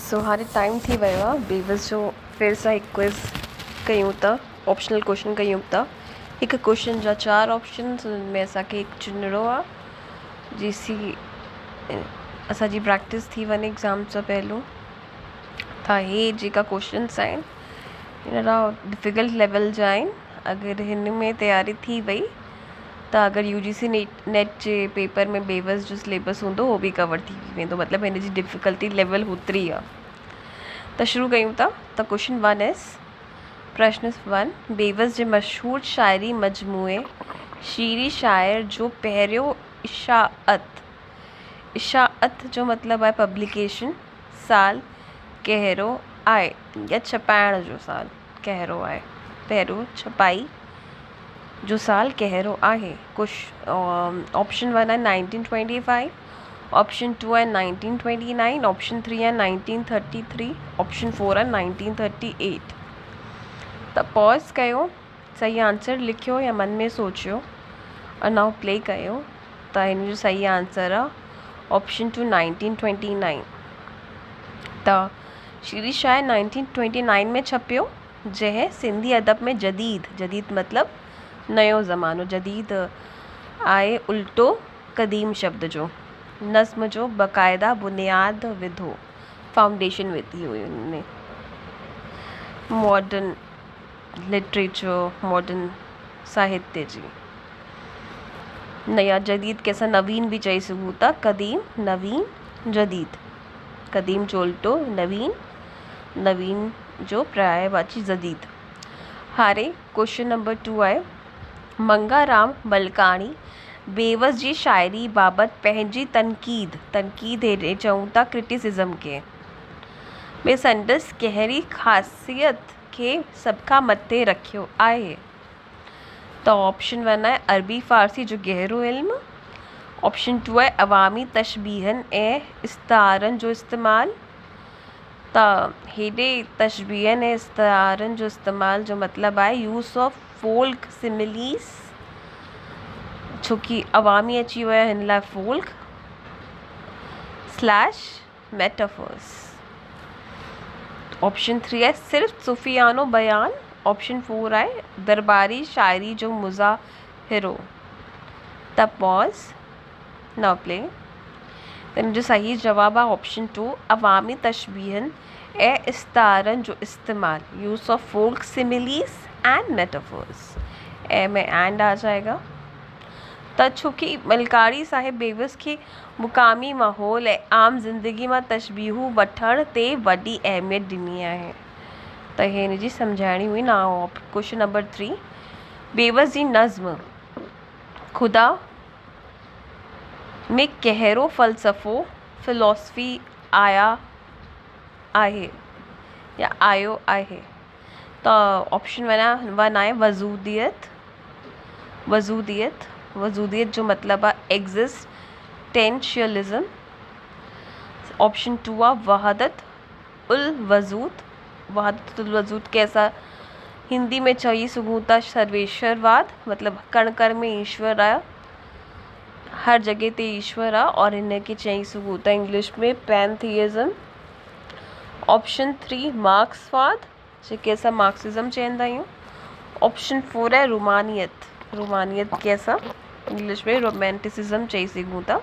सो हाणे टाइम थी वियो आहे बेवस जो फिर सां हिकु क्विज़ कयूं था। ऑप्शनल क्वेश्चन कयूं था। हिकु क्वेश्चन जा 4 ऑप्शन्स, उन्हनि में असांखे हिकु चुनिणो आहे जेसी असांजी प्रैक्टिस थी वञे एग्ज़ाम सां पहिरियों। त हे जेका क्वेश्चन्स आहिनि हिन ॾाढा डिफ़िकल्ट लेवल जा आहिनि। अगरि हिन में तयारी थी वई त अगरि UGC नेट जे पेपर में बेवस जो सिलेबस हूंदो उहो बि कवर थी वेंदो, मतिलबु हिन जी डिफ़िकल्टी लेवल होतिरी आहे। त शुरू कयूं था। त क्वेश्चन 1 इज़ प्रश्न 1, बेवस जे मशहूर शाइरी मजमूए शीरी शाइर जो पहिरियों इशाअत जो मतिलबु आहे पब्लिकेशन साल कहिड़ो आहे, या छपाइण जो साल कहिड़ो आहे, पहिरियों छपाई जो साल कहिड़ो आहे। ऑप्शन 1 आहे 1925, ऑप्शन 2 आहे 1929, ऑप्शन 3 आहे 1933, ऑप्शन 4 आहे 1938। त पॉज कयो, सही आंसर लिखियो या मन में सोचियो और नाउ प्ले कयो। त हिन जो सही आंसर आहे ऑप्शन 2 1929। त शीरी शाइर 1929 में छपियो, जंहिं सिंधी अदब में जदीद मतिलबु नयो ज़मानो, जदीद आहे उल्टो क़दीम शब्द जो, नज़्म जो बाक़ाइदा बुनियाद विधो, फाउंडेशन विधी हुई उनमें। मॉडर्न लिटरेचर, मॉडर्न साहित्य जी नया जदीद के असां नवीन भी चई सघूं था। क़दीम, नवीन, जदीद। क़दीम जो उल्टो नवीन, नवीन जो पर्यायवाची जदीद। हारे क्वेश्चन नंबर 2 आहे मंगाराम बलकाणी बेवस जी शाइरी बाबति पंहिंजी तनक़ीद हेॾे चऊं था क्रिटिसिज़म खे में संदसि कहिड़ी ख़ासियत खे सभ खां मथे रखियो आहे। त ऑप्शन 1 आहे अरबी फ़ारसी जो गहरो इल्मु, ऑप्शन 2 आहे अवामी तशबीहनि ऐं इस्तारनि जो इस्तेमालु। त हेॾे तशबीहनि ऐं इस्तारनि जो इस्तेमाल जो मतिलबु आहे यूज़ ऑफ फोल्क सिमिलीज़, छोकी अवामी अची वियो आहे हिन लाइ फोल्क / मेटाफर्स। ऑप्शन 3 आहे सिर्फ़ सूफ़ियानो बयान, ऑप्शन 4 आहे दरबारी शाइरी जो मुज़ाहिरो। त पॉज नाउ प्ले। हिन जो सही जवाबु आहे ऑप्शन 2 अवामी तशबीहनि ऐं इस्तारनि जो इस्तेमाल, use of folk similes and metaphors. ए में एंड आ जाएगा। त छोकी मलकारी साहिब बेवस खे मुक़ामी माहौल ऐं आम ज़िंदगी मां तशबीहूं वठण ते वॾी अहमियत ॾिनी आहे। त हे हिन जी सम्झाइणी हुई ना। क्वेश्चन नंबर 3, बेवस जी नज़्म ख़ुदा में कहिड़ो फ़लसफ़ो फिलॉसफी आयो आहे। त ऑप्शन 1 आहे वजूदियत जो मतिलबु आहे एग्जिस्टेंशियलिज़म। ऑप्शन 2 आहे वहदत उल वजूद के असां हिंदी में चई सघूं था सर्वेश्वरवाद, मतिलबु कण कण में ईश्वर आहे, हर जॻह ते ईश्वर आहे, और हिन खे चई सघूं था इंग्लिश में पैनथियज़म। ऑप्शन 3 मार्क्सवाद, जेके असां मार्क्सिज़म चवंदा आहियूं। ऑप्शन 4 आहे रोमानियत के असां इंग्लिश में रोमांटिसिज्म चई सघूं था।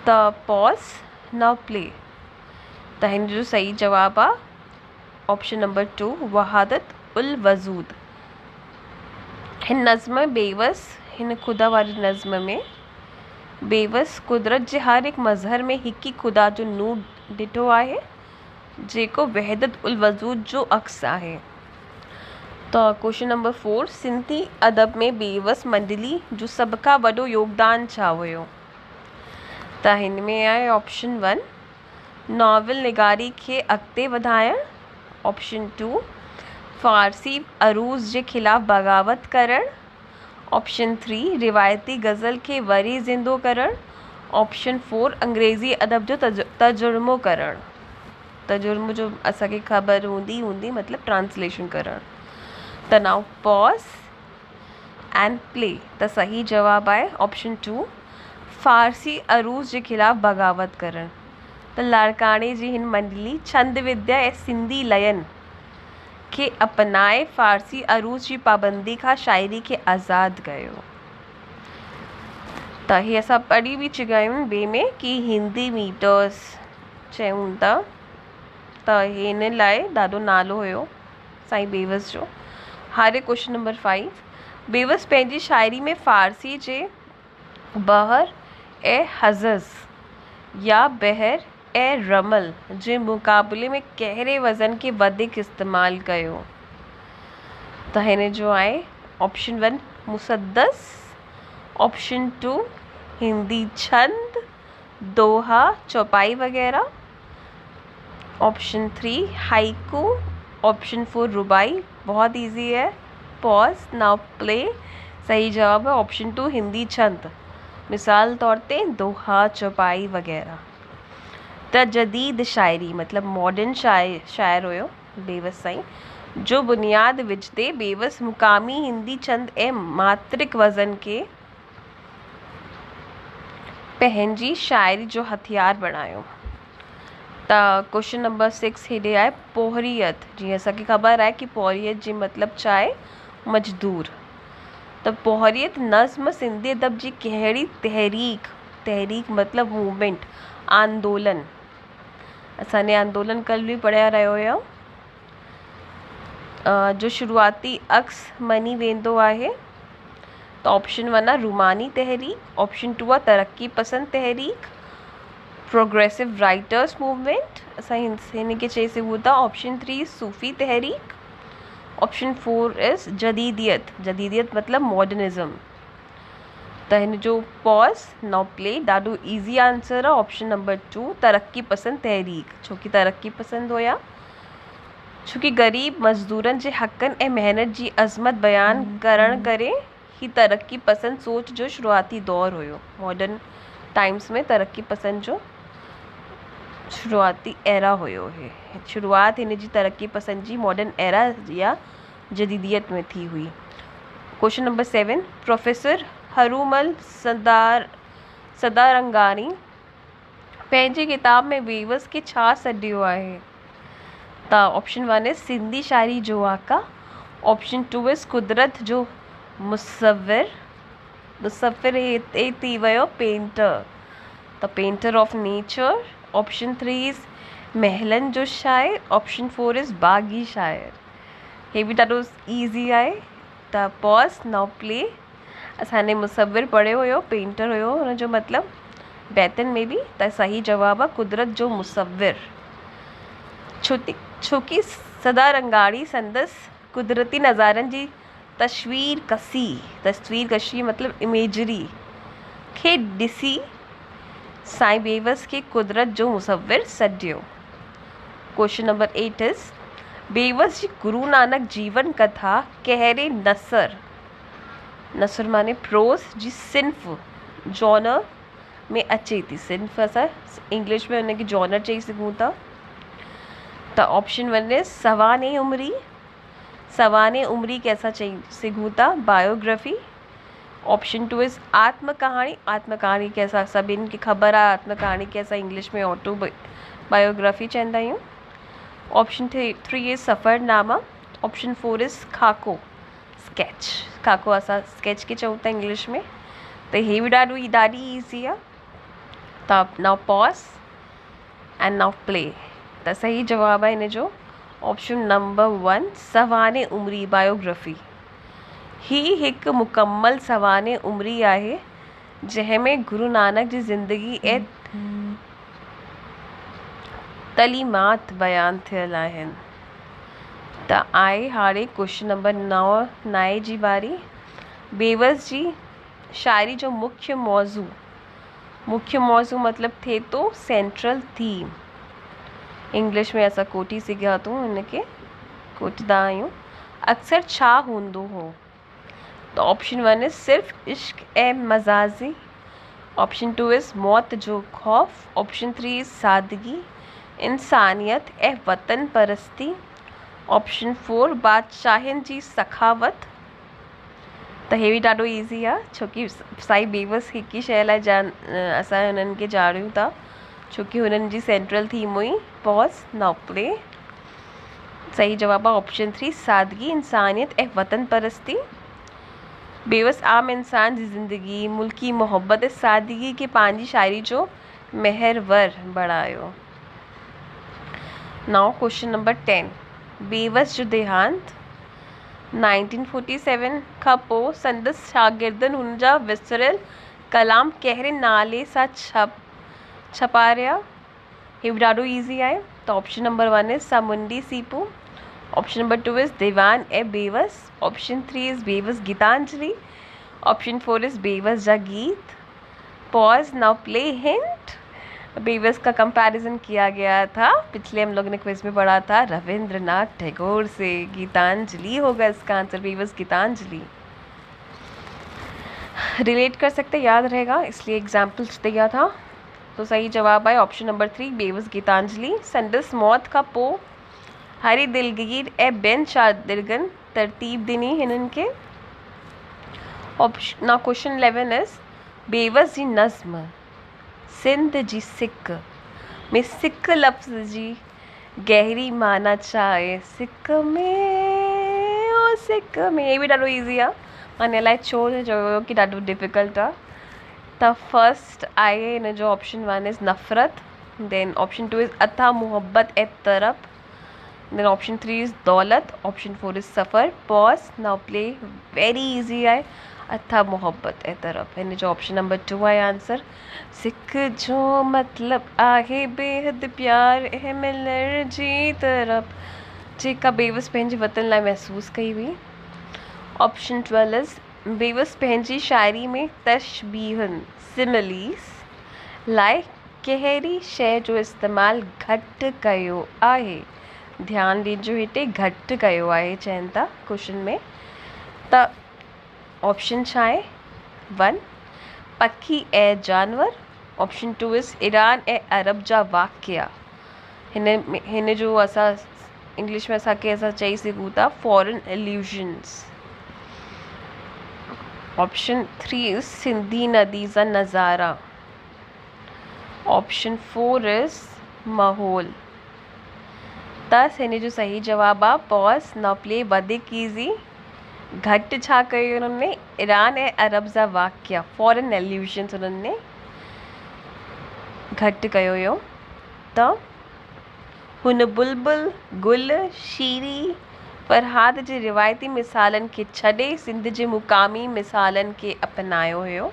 त पॉज नाउ प्ले। त हिन जो सही जवाबु आहे ऑप्शन नंबर 2 वहादत उल वजूद। हिन नज़्म बेवस, हिन ख़ुदा वारी नज़्म में बेवस कुदरत जे हर हिकु मज़हर में हिकु ई ख़ुदा जो नूर ॾिठो आहे, जेको वहदत उल वजूद जो अक्स आहे। त क्वेश्चन नंबर 4, सिंधी अदब में बेवस मंडली जो सभ खां वॾो योगदान छा हुयो। त हिन में आहे ऑप्शन 1 नॉवल निगारी खे अॻिते वधाइण, ऑप्शन 2 फ़ारसी अरूज़ जे ख़िलाफ़ बग़ावत करणु, ऑप्शन 3 रिवायती गज़ल खे वरी ज़िंदो करणु, ऑप्शन 4 अंग्रेज़ी अदब जो तर्जुमो करणु। तर्जुमो जो असांखे ख़बर हूंदी मतिलबु ट्रांसलेशन करणु। त नाउ पॉज एंड प्ले। त सही जवाबु आहे ऑप्शन 2 फ़ारसी अरूज़ जे ख़िलाफ़ बग़ावत करणु। त त लाड़काणे जी हिन मंडली छंद विद्या ऐं सिंधी लयन खे अपनाए फ़ारसी अरूज जी पाबंदी खां शाइरी खे आज़ादु कयो। त ही असां पढ़ी बि चुका आहियूं ॿिए में कि हिंदी मीटर्स चयूं था, त हिन लाइ ॾाढो नालो हुयो साईं बेवस जो। हाणे क्वेश्चन नंबर 5, बेवस पंहिंजी शाइरी में फ़ारसी जे बहर ऐं हज़ज़ या बहर ऐं रमल जे मुक़ाबले में कहिड़े वज़न खे वधीक इस्तेमालु कयो? त हिन जो आहे ऑप्शन 1 मुसद्दस, ऑप्शन 2 हिंदी छंद, दोहा, चौपाई वगैरह, ऑप्शन 3 हाइकू, ऑप्शन 4 रुबाई। बहुत इजी है, पॉज नाउ प्ले। सही जवाब है ऑप्शन 2 हिंदी छंद, मिसाल तौर ते दोहा, चौपाई वगैरह। त जदीद शाइरी मतलब मॉडर्न शायर हुयो बेवस साईं, जो बुनियाद विझदे बेवस मुकामी हिंदी छंद ऐं मात्रिक वज़न खे पंहिंजी शाइरी जो हथियार बणायो। त क्वेश्चन नंबर 6 हेॾे आहे पोहरियत। जीअं असांखे ख़बर आहे कि पोहरियत जी मतिलबु छा आहे, मजदूर। त पोहरियत नज़्म सिंधी अदब जी कहिड़ी तहरीक मतलब मूवमेंट, आंदोलन। असांने आंदोलन कल भी पढ़िया रहियो हुयो, जो शुरुआती अक्स मनी वेंदो आहे। त ऑप्शन 1 आहे रूमानी तहरीक, ऑप्शन 2 आहे तरक्की पसंद तहरीक, प्रोग्रेसिव राइटर्स मूवमेंट असां हिन खे चई सघूं था, ऑप्शन 3 सूफ़ी तहरीक, ऑप्शन 4 इज़ जदीदियत मतलब मॉडर्निज़म। त हिन जो पॉज नाउ प्ले। ॾाढो ईज़ी आंसर आहे ऑप्शन नंबर 2 तरक्की पसंद तहरीक। छो कि तरक्की पसंद हुया, छो कि ग़रीब मज़दूरनि जे हक़नि ऐं महिनत जी अज़मत बयान करण करे ही तरक्की पसंद सोच जो शुरुआती दौर हुयो। मॉडर्न टाइम्स में तरक्की पसंद जो शुरुआती एरा हुयो है। शुरुआत हिन जी तरक्की पसंद जी मॉडर्न एरा या जदीदियत में थी हुई। क्वेश्चन नंबर 7, प्रोफेसर हरूमल सदारंगानी पंहिंजी किताब में बेवस खे छा सॾियो आहे? त ऑप्शन 1 इज़ सिंधी शाइरी जो आका, ऑप्शन 2 इज़ कुदरत जो मुसव्विर थी वियो पेंटर, त painter of nature, option 3 is महलन जो शायर, ऑप्शन 4 इज़ बागी शायर। हे भी ॾाढो ईज़ी आहे। त पॉज नाउ प्ले। असांने मुसव्विर पढ़ियो हुयो, पेंटर हुयो हुन जो मतिलबु बैतन में भी। त सही जवाब आहे कुदरत जो मुसव्विर। छो कि सदारंगाणी संदसि कुदरती नज़ारनि जी तस्वीर कशी मतलब इमेजरी खे ॾिसी साईं बेवस खे कुदरत जो मुसव्विर सॾियो। क्वेश्चन नंबर 8 इज़ बेवस जी गुरु नानक जीवन कथा कहिड़े नसर माने प्रोज़ जी सिन्फ़ जॉनर में अचे थी? सिन्फ़ असां इंग्लिश में हुनखे जॉनर चई सघूं था। त ऑप्शन 1 इज़ सवाने उमरी के असां चई सघूं था बायोग्राफी, ऑप्शन 2 इज़ आत्मकहाणी के असां सभिनि खे ख़बर आहे आत्मकहाणी के असां इंग्लिश में ऑटो बायोग्राफी चवंदा आहियूं, ऑप्शन 3 इज़ सफ़रनामा, ऑप्शन 4 इज़ खाको असां स्केच के चऊं था इंग्लिश में। त हे भी ॾाढी ईज़ी आहे। त now pause and now play. त सही जवाब आहे हिन जो ऑप्शन नंबर 1 सवाने उमरी बायोग्राफी। ही हिकु मुकम्मल सवाने उमरी आहे जंहिंमें गुरु नानक जी ज़िंदगी ऐं तलीमात बयान थियल आहिनि। त आहे हाणे क्वेश्चन नंबर 9 जी बारी। बेवस जी शाइरी जो मुख्य मौज़ू मतलब थिए थो सेंट्रल थीम। इंग्लिश में असां कोटी सघिया थो हिनखे कोटदा आहियूं। अक्सर छा हूंदो हो? त ऑप्शन 1 इज़ सिर्फ़ इश्क ऐं मज़ाजी, ऑप्शन 2 इज़ मौत जो ख़ौफ़, ऑप्शन 3 इज़ सादगी, इंसानियत ऐं वतन परस्ती, ऑप्शन 4 बादशाहनि जी सखावत। त हे भी ॾाढो ईज़ी आहे छो कि साईं बेवस हिकु ई शइ लाइ असां हुननि खे ॼाणियूं था छोकी हुननि जी सेंट्रल थीम हुई। Pause now play. सही जवाब आहे ऑप्शन 3 सादगी, इंसानियत ऐं वतन परस्ती। बेवस आम इंसान जी ज़िंदगी, मुल्की मोहब्बत ऐं सादगी खे पंहिंजी शायरी जो महरवर बणायो। Now question number 10। बेवस जो देहांत 1947 खां पोइ संदसि शागिर्दनि हुन जा विसरियल कलाम कहिड़े नाले सां छपारिया? हे बि ॾाढो ईज़ी आहे। त option number 1 is Samundi Sipu, option number 2 is Diwan e Bewas, option 3 is Bewas Gitanjali, option 4 is Bewas जा गीत। Pause now play hint. Bewas का कंपैरिजन किया गया था, पिछले हम लोग ने क्विज में पढ़ा था, रविंद्रनाथ टैगोर से। गीतांजलि होगा इसका आंसर, बेवस गीतांजलि। रिलेट कर सकते, याद रहेगा, इसलिए एग्जाम्पल्स दिया था। तो सही जवाब है ऑप्शन नंबर 3 बेवस गीतांजलि। संदसि मौत खां पोइ हरी दिलगीर ऐं ॿियनि शागिर्दनि तरतीब ॾिनी हिननि खे। ऑप्शन क्वेश्चन 11 इज़ बेवस जी नज़्म सिंध जी सिक में सिक लफ़्ज़ जी गहरी माना छा आहे? सिक में ओ सिक में, हे बि ॾाढो ईज़ी आहे, माने अलाए छो चयो कि ॾाढो डिफ़िकल्ट आहे। त फर्स्ट आहे हिन जो ऑप्शन 1 इज़ नफ़रत, देन ऑप्शन 2 इज़ अथा मोहब्बत ऐं तरप, देन ऑप्शन 3 इज़ दौलत, ऑप्शन 4 इज़ सफ़र। Pause now play. Very easy आहे, अथा मोहब्बत ऐं तरफ। हिन जो ऑप्शन नंबर 2 आहे आंसर। सिख जो मतलब आहे बेहद प्यार ऐं मिलण जी तरफ़, जेका बेवस पंहिंजे वतन लाइ महसूस कई हुई। ऑप्शन 12 इज़ बेवस पंहिंजी शायरी में तशबीहन सिमिलीस लाइ कहिड़ी शइ जो इस्तेमालु घटि कयो आहे? ध्यानु ॾिजो, हिते घटि कयो आहे चवनि था क्वेश्चन में। त ऑप्शन छा आहे? 1 पखी ऐं जानवर, ऑप्शन 2 इज़ ईरान ऐं अरब जा वाक़िया, हिन जो असां इंग्लिश में असांखे चई सघूं था foreign illusions. Option 3 is Sindhi नदी जा नज़ारा, ऑप्शन 4 इज़ माहौल। त हिन जो सही जवाब आहे पॉज नाउ प्ले। वधीक ईज़ी, घटि छा कयो हुननि? ईरान ऐं अरब जा वाक़िया, फॉरेन एल्यूजन्स हुननि घटि कयो हुयो। त हुन बुलबुल गुल शीरी फरहाद जे रिवायती मिसालनि खे छॾे सिंध जे मुक़ामी मिसालनि खे अपनायो हुयो,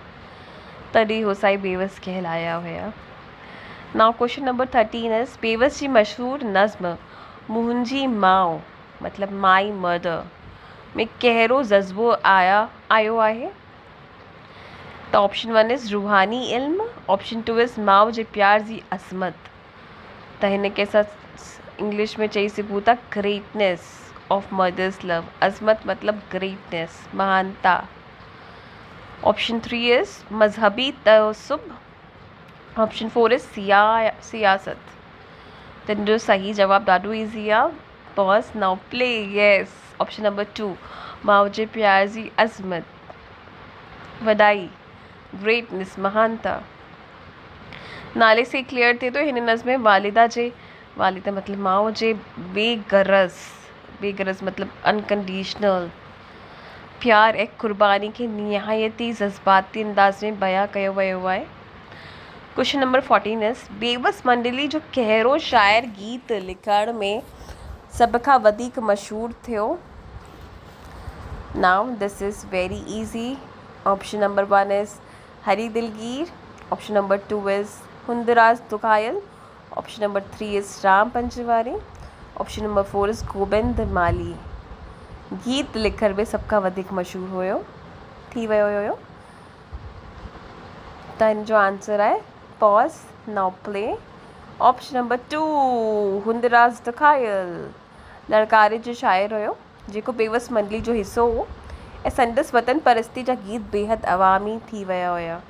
तॾहिं हो साई बेवस कहलाया हुया। Now question number 13 is Bewas जी मशहूरु नज़्म मुंहिंजी माउ मतलब माई मदर में कहिड़ो जज़्बो आयो आहे? त ऑप्शन 1 इज़ रूहानी इल्म, ऑप्शन 2 इज़ माउ जे प्यार जी अज़मत, त हिन खे असां इंग्लिश में चई सघूं था ग्रेटनेस ऑफ मदर्स लव। अज़मत मतलब ग्रेटनेस, महानता। ऑप्शन 3 इज़ मजहबी तअस्सुब, ऑप्शन 4 इज़ सियासत। त हिन जो सही जवाब ॾाढो ईज़ी आहे। Pause now play. Yes, option number 2 माउ जे प्यार जी अज़मत, वॾाई, ग्रेटनेस, महानता। नाले से क्लियर थिए थो हिन नज़्म में वालिदा मतलब माउ जे बेगरज़ मतलब अनकंडीशनल प्यार ऐं क़ुर्बानी खे निहायती जज़्बाती अंदाज़ में बयां कयो वियो आहे। क्वेश्चन नंबर 14 इज़ बेवस मंडली जो कहिड़ो शाइर गीत लिखण में सभ खां वधीक मशहूर थियो? Now this is very easy. Option number 1 is Hari Dilgir, option number 2 is Hundraj Dukhayal, option number 3 is Ram Panjwani, option number 4 is Gobind Mali. गीत लिखण में सभ खां वधीक मशहूर हुयो, थी वियो हुयो। त हिन जो आंसर आहे pause now play. Option number 2 हुंदराज तुकायल लड़कारे जो शाइर हुयो, जेको बेवस मंडली जो हिसो हो ऐं संदसि वतन परस्ती जा गीत बेहद अवामी थी विया हुया।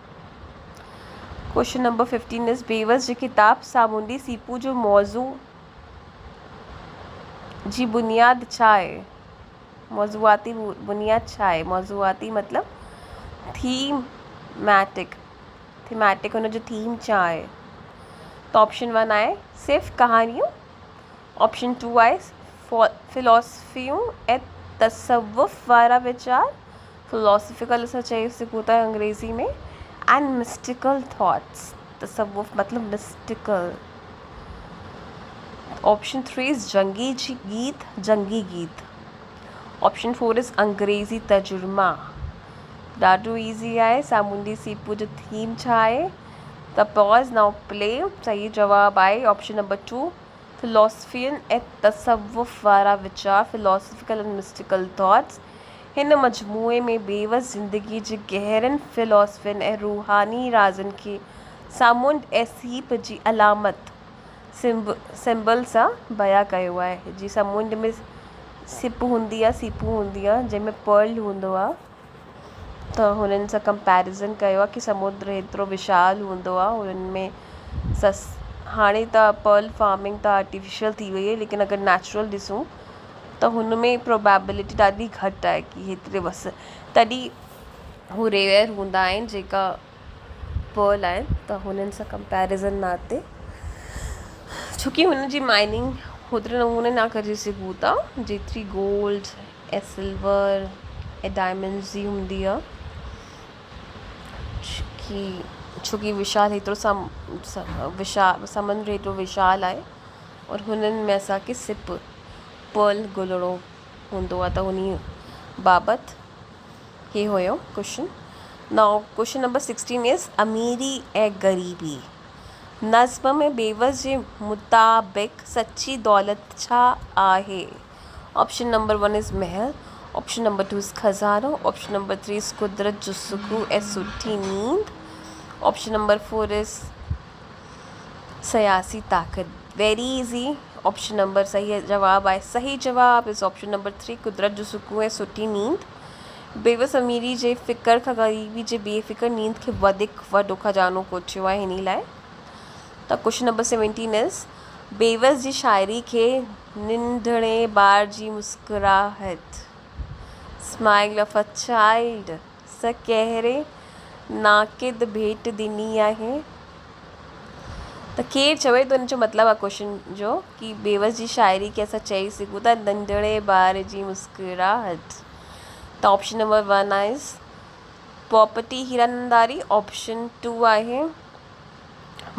क्वेश्चन नंबर 15 इज़ बेवस जी किताब सामुंडी सीपू जो मौज़ू जी बुनियाद छा आहे? मौज़ूआती बुनियाद छा आहे? मौज़ूआती मतलब थीमेटिक हुन जो थीम छा आहे? तो ऑप्शन 1 आए सिर्फ कहानियों, ऑप्शन 2 आए फिलोसफियों ए तसव्वुफ वारा विचार, फिलोसफिकल ऐसा चई सघूं था अंग्रेज़ी में, एंड मिस्टिकल थॉट्स, तसव्वुफ मतलब मिस्टिकल। ऑप्शन 3 इज़ जंगी गीत। ऑप्शन 4 इज़ अंग्रेज़ी तर्जुमा। ॾाढो ईज़ी आहे। सामूंडी सीपू जो थीम छा आहे? त पॉज नाउ प्ले। सही जवाब आहे ऑप्शन नंबर 2 फिलोसफियन ऐं तसव्वुफ वारा वीचार, फिलोसफिकल एंड मिस्टिकल थॉट्स। हिन मजमूए में बेवस ज़िंदगी जे गहरनि फिलोसफियुनि ऐं रूहानी राज़नि खे सामूंड ऐं सीप जी अलामत सिंबल सां बयां कयो आहे। जी समुंड में सीपू हूंदी आहे जंहिंमें पर्ल हूंदो आहे, त हुननि सां कंपैरिज़न कयो आहे कि समुद्र एतिरो विशाल हूंदो आहे। हुननि में हाणे त पर्ल फार्मिंग त आर्टिफिशियल थी वई आहे, लेकिन अगरि नेचुरल ॾिसूं त हुन में प्रोबेबिलिटी ॾाढी घटि आहे कि हेतिरे तॾहिं हू रेयर हूंदा आहिनि जेका पर्ल आहिनि, त हुननि सां कंपैरिज़न नाते छोकी हुन जी माइनिंग होतिरे नमूने ना करे सघूं था जेतिरी गोल्ड ऐं सिल्वर ऐं डायमंड्स जी हूंदी आहे, छोकी विशाल हेतिरो समुंद्र हेतिरो विशाल आहे और हुननि में असांखे सिप पर्ल ॻोल्हणो हूंदो आहे। त उन बाबति हे हुयो question. Now question number 16 is अमीरी ऐं ग़रीबी। नज़्म में बेवस जे मुताबिक़ सच्ची दौलत छा आहे? ऑप्शन नंबर 1 इज़ महल, ऑप्शन नंबर 2 इज़ खज़ानो, ऑप्शन नंबर 3 इज़ कुदरत जो सुकून ऐं सुठी नींद, ऑप्शन नंबर 4 इज़ सियासी ताक़त। Very easy. ऑप्शन नंबर सही जवाब आहे, सही जवाब इज़ ऑप्शन नंबर 3 कुदरत जो सुकून ऐं सुठी नींद। बेवस अमीरी जे फ़िकर खां ग़रीबी जे बेफ़िक्र नींद खे वधीक वॾो खजानो कोठियो आहे हिन लाइ। त क्वेश्चन नंबर 17 इज़ बेवस जी शाइरी खे नंढड़े ॿार जी मुस्कुराहट, स्माइल ऑफ अ चाइल्ड, स कहिड़े नाक़िद भेट ॾिनी आहे? त केरु चवे थो हिन जो मतिलबु आहे क्वेश्चन जो कि बेवस जी शाइरी खे असां चई सघूं था नंढड़े ॿार जी मुस्कुराहट। त ऑप्शन नंबर 1 आहे पोपटी हीरानंदारी, ऑप्शन 2 आहे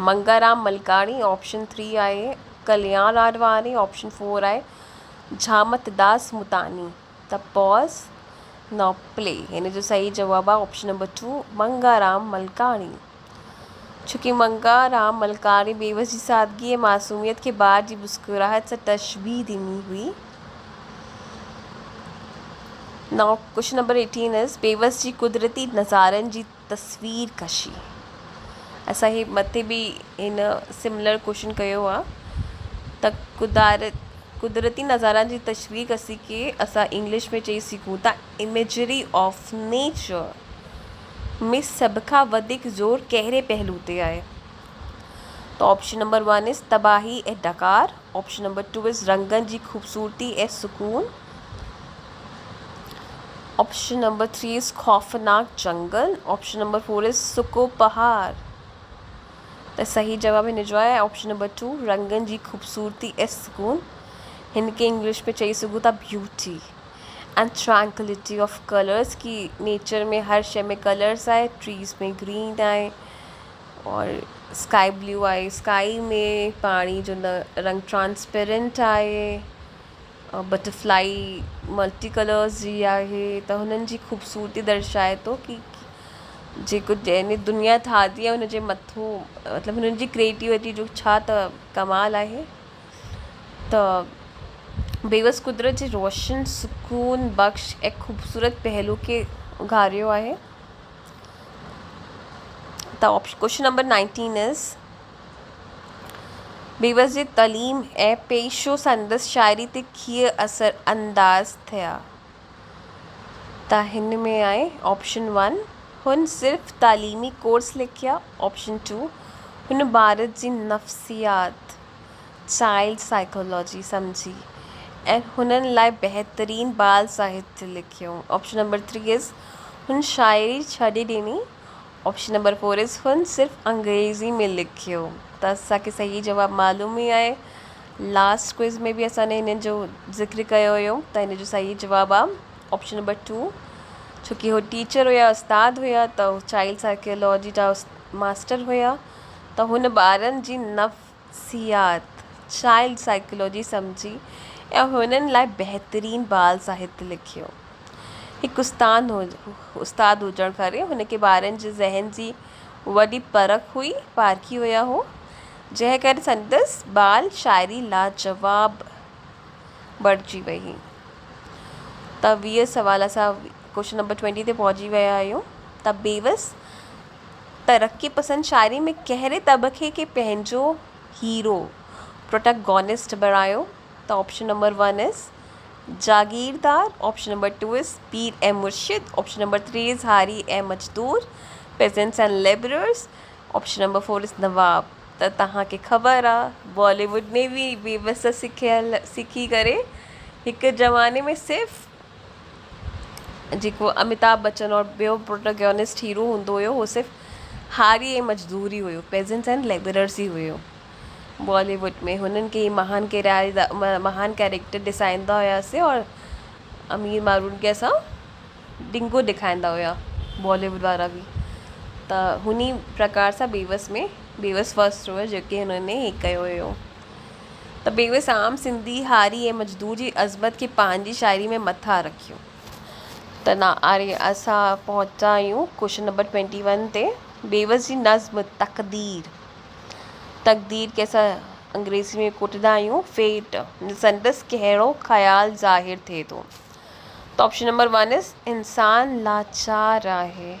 मंगाराम मलकाणी, ऑप्शन 3 आहे कल्याण आडवाणी, ऑप्शन 4 आहे झामतदास मुतानी। त पॉज नाउ प्ले। हिन जो सही जवाब आहे ऑप्शन नंबर 2 मंगाराम मलकाणी, छोकी मंगाराम मलकाणी बेवस जी सादगी ऐं मासूमियत खे ॿार जी मुस्कुराहट सां तशबीह ॾिनी हुई। Now question number 18 is Bewas जी कुदरती नज़ारनि जी तस्वीर कशी। असां ही मथे बि हिन सिमिलर क्वेश्चन कयो आहे। त कुदरती नज़ारनि जी तस्वीर कशी खे असां इंग्लिश में चई सघूं था इमेजरी ऑफ नेचर में सभ खां वधीक ज़ोर कहिड़े पहलू ते आहे? त ऑप्शन नंबर 1 इज़ तबाही ऐं डकार, ऑप्शन नंबर 2 इज़ रंगनि जी ख़ूबसूरती ऐं सुकून, ऑप्शन नंबर 3 इज़ खौफनाक जंगल, ऑप्शन नंबर 4 इज़ सुको पहाड़। त सही जवाब हिन जो आहे ऑप्शन नंबर 2 रंगनि जी ख़ूबसूरती ऐं सुकून। हिन खे इंग्लिश में चई सघूं था beauty and tranquillity of colours, की नेचर में हर शइ में कलर्स आहे। ट्रीज़ में ग्रीन आहे और स्काई ब्लू आहे, स्काई में पाणी जो रंग ट्रांसपेरेंट आहे, बटरफ्लाई मल्टी कलर्स जी आहे। त हुननि जी ख़ूबसूरती दर्शाए थो कि जेको जंहिंने दुनिया ठाही आहे हुनजे मथां मतिलबु हुननि जी क्रिएटिविटी जो छा त कमाल आहे। त बेवस कुदरत जे रोशन सुकून बख़्श ऐं ख़ूबसूरत पहलू खे उघारियो आहे। त क्वेश्चन नंबर 19 इज़ बेवस जे तलीम ऐं पेशो संदसि शाइरी ते कीअं असर अंदाज़ थिया? त हिन में आहे ऑप्शन 1 हुन सिर्फ़ तालीमी कोर्स लिखिया, ऑप्शन 2 हुन भारत जी नफ़्सियात चाइल्ड साइकोलॉजी सम्झी ऐं हुननि लाइ बहितरीन बाल साहित्य लिखियो, ऑप्शन नंबर 3 इज़ हुन शाइरी छॾे ॾिनी, ऑप्शन नंबर 4 इज़ हुन सिर्फ़ अंग्रेज़ी में लिखियो। त असांखे सही जवाबु मालूम ई आहे। लास्ट क्विज़ में बि असांने हिन जो ज़िक्र कयो हुयो त हिन जो सही जवाबु आहे ऑप्शन नंबर 2, छोकी हो टीचर हुया, उस्ताद हुया, त चाइल्ड साइकोलॉजी जा मास्टर हुया, त हुन ॿारनि जी नफ़सियात चाइल्ड साइकोलॉजी सम्झी ऐं हुननि लाइ बहितरीनु बाल साहित्य लिखियो। हिकु उस्ताद हुजणु करे हुनखे ॿारनि जे ज़हन जी वॾी परख हुई, पारखी हुया हो, जंहिं करे संदसि बाल शाइरी लाजवाब बणिजी वई। त 20 सवाल असां क्वेश्चन नंबर 20 ते पहुची विया आहियूं। त बेवस तरक्की पसंद शाइरी में कहिड़े तबक़े खे पंहिंजो हीरो प्रोटैगनिस्ट बणायो? त ऑप्शन नंबर 1 इज़ जागीरदार, ऑप्शन नंबर 2 इज़ पीर ऐं मुर्शिद, ऑप्शन नंबर 3 इज़ हारी ऐं मजदूर, peasants and labourers, option number 4 is नवाब। त तव्हांखे ख़बर आहे बॉलीवुड में बि बेवस सिखी करे हिकु ज़माने में सिर्फ़ु जेको अमिताभ बच्चन और ॿियो प्रोटैगनिस्ट हीरो हूंदो हुयो उहो सिर्फ़ु हारी ऐं मजदूर ई हुयो, पेजेंट्स एंड लेबरर्स ई हुयो। बॉलीवुड में हुननि खे महान कैरेक्टर ॾेखारींदा हुयासीं और अमीर माण्हुनि खे असां डिंगो ॾेखारींदा हुया बॉलीवुड वारा बि। त हुनी प्रकार सां बेवस फर्स्ट हुयो जेके हुननि हे कयो हुयो। त बेवस आम सिंधी हारी ऐं मजदूर जी अज़मत खे पंहिंजी शाइरी में मथां रखियो। त ना अरे असां पहुचा आहियूं क्वेश्चन नंबर 21 ते। बेवस जी नज़्म तक़दीर के असां अंग्रेज़ी में कोटंदा आहियूं फेट, संदसि कहिड़ो ख़्यालु ज़ाहिर थिए थो? त ऑप्शन नंबर 1 इज़ इंसान लाचार आहे,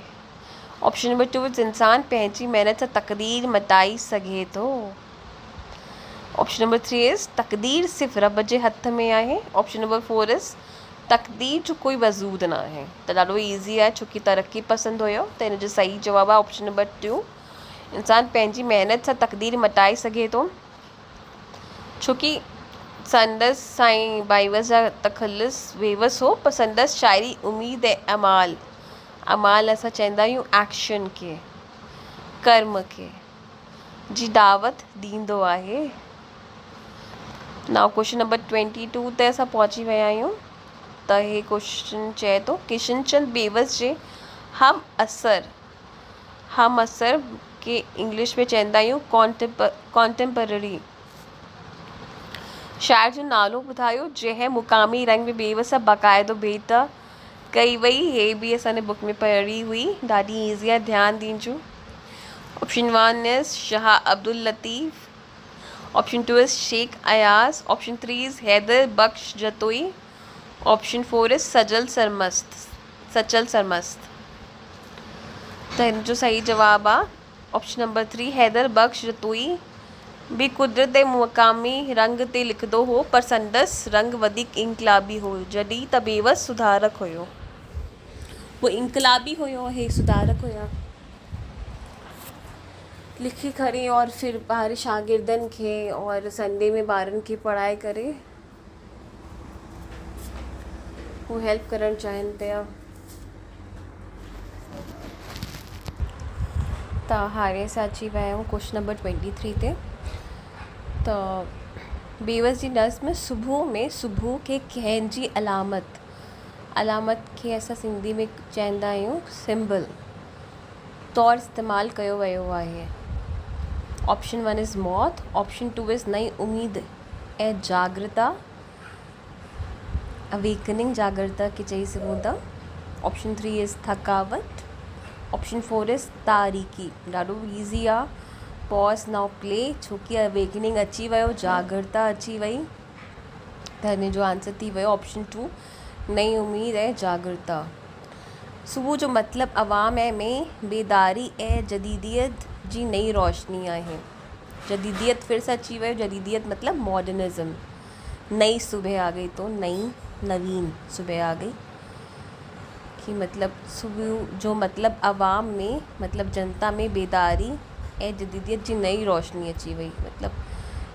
ऑप्शन नंबर 2 इज़ इंसान पंहिंजी महिनत सां तक़दीर मटाए सघे थो, ऑप्शन नंबर 3 इज़ तक़दीर सिर्फ़ु रब जे हथ में आहे, ऑप्शन नंबर 4 इज़ तक़दीर जो कोई वजूद न आहे। त ॾाढो ईज़ी आहे छोकी तरक्की पसंदि हुयो, त हिन जो सही जवाबु आहे ऑप्शन नंबर 2, इंसान पंहिंजी महिनत सां तक़दीर मटाए सघे थो। छोकी संदसि साईं बाईवस जा तख़ल्लुस बेवस हो, पर संदसि शाइरी उम्मीद ऐं अमाल असां चवंदा आहियूं एक्शन खे, कर्म खे जी दावत ॾींदो आहे। नाउ क्वेश्चन नंबर 22 ते असां पहुची विया आहियूं। त हे क्वेश्चन चए थो किशनचंद बेवस जे हम असर के इंग्लिश में चवंदा आहियूं कॉन्टेम्पररी शाइर जो नालो ॿुधायो जंहिं मुक़ामी रंग में बेवस बाक़ाइदो भेट कई वई। हे बि असांजे बुक में पढ़ी हुई, ॾाढी ईज़ी आहे, ध्यानु ॾिजो। Option 1 is Shah Abdul Latif, option 2 is Sheikh Ayaz, option 3 is Haider Bakhsh Jatoi, option 4 is Sachal Sarmast. त हिन जो सही जवाबु आहे ऑप्शन नंबर 3 हैदर बख्श जतोई बि कुदरत ऐं मुक़ामी रंग ते लिखंदो हो, पर संदसि रंग वधीक इनकलाबी हो, जॾहिं त बेवस सुधारक हुयो। वो इनकलाबी हुयो, हे सुधारक हुया। लिखी करे और फिर ॿार शागिर्दनि खे और संडे में ॿारनि खे पढ़ाए करे हू हेल्प करणु चाहिनि पिया। त हाणे असां अची विया आहियूं क्वेश्चन नंबर 23 ते। त बेवस जी नज़्म सुबुह खे कंहिंजी अलामत खे असां सिंधी में चवंदा आहियूं सिंबल तौरु इस्तेमालु कयो वियो आहे। ऑप्शन 1 इज़ मौत, ऑप्शन 2 इज़ नई उम्मीद ऐं जागृता, अवेकनिंग जागृता खे चई सघूं था, ऑप्शन 3 इज़ थकावट, ऑप्शन 4 इज़ तारीकी। ॾाढो ईज़ी आहे, पॉज नाउ प्ले, छोकी अवेकनिंग अची वियो, जागृता अची वई, त हिन जो आंसर थी वियो ऑप्शन 2 नई उम्मीद ऐं जागृता। सुबुह जो मतिलबु अवाम ऐं में बेदारी ऐं जदीदियत जी नई रोशनी आहे। जदीदियत फिर से अची वियो, जदीदियत मतिलबु मॉडर्निज़म, नई सुबह आ गई, तो नवीन सुबह आ गई कि मतलब सुबह जो मतलब अवाम में मतलब जनता में बेदारी ऐं जदीदियत जी नई रोशनी अची वई, मतलब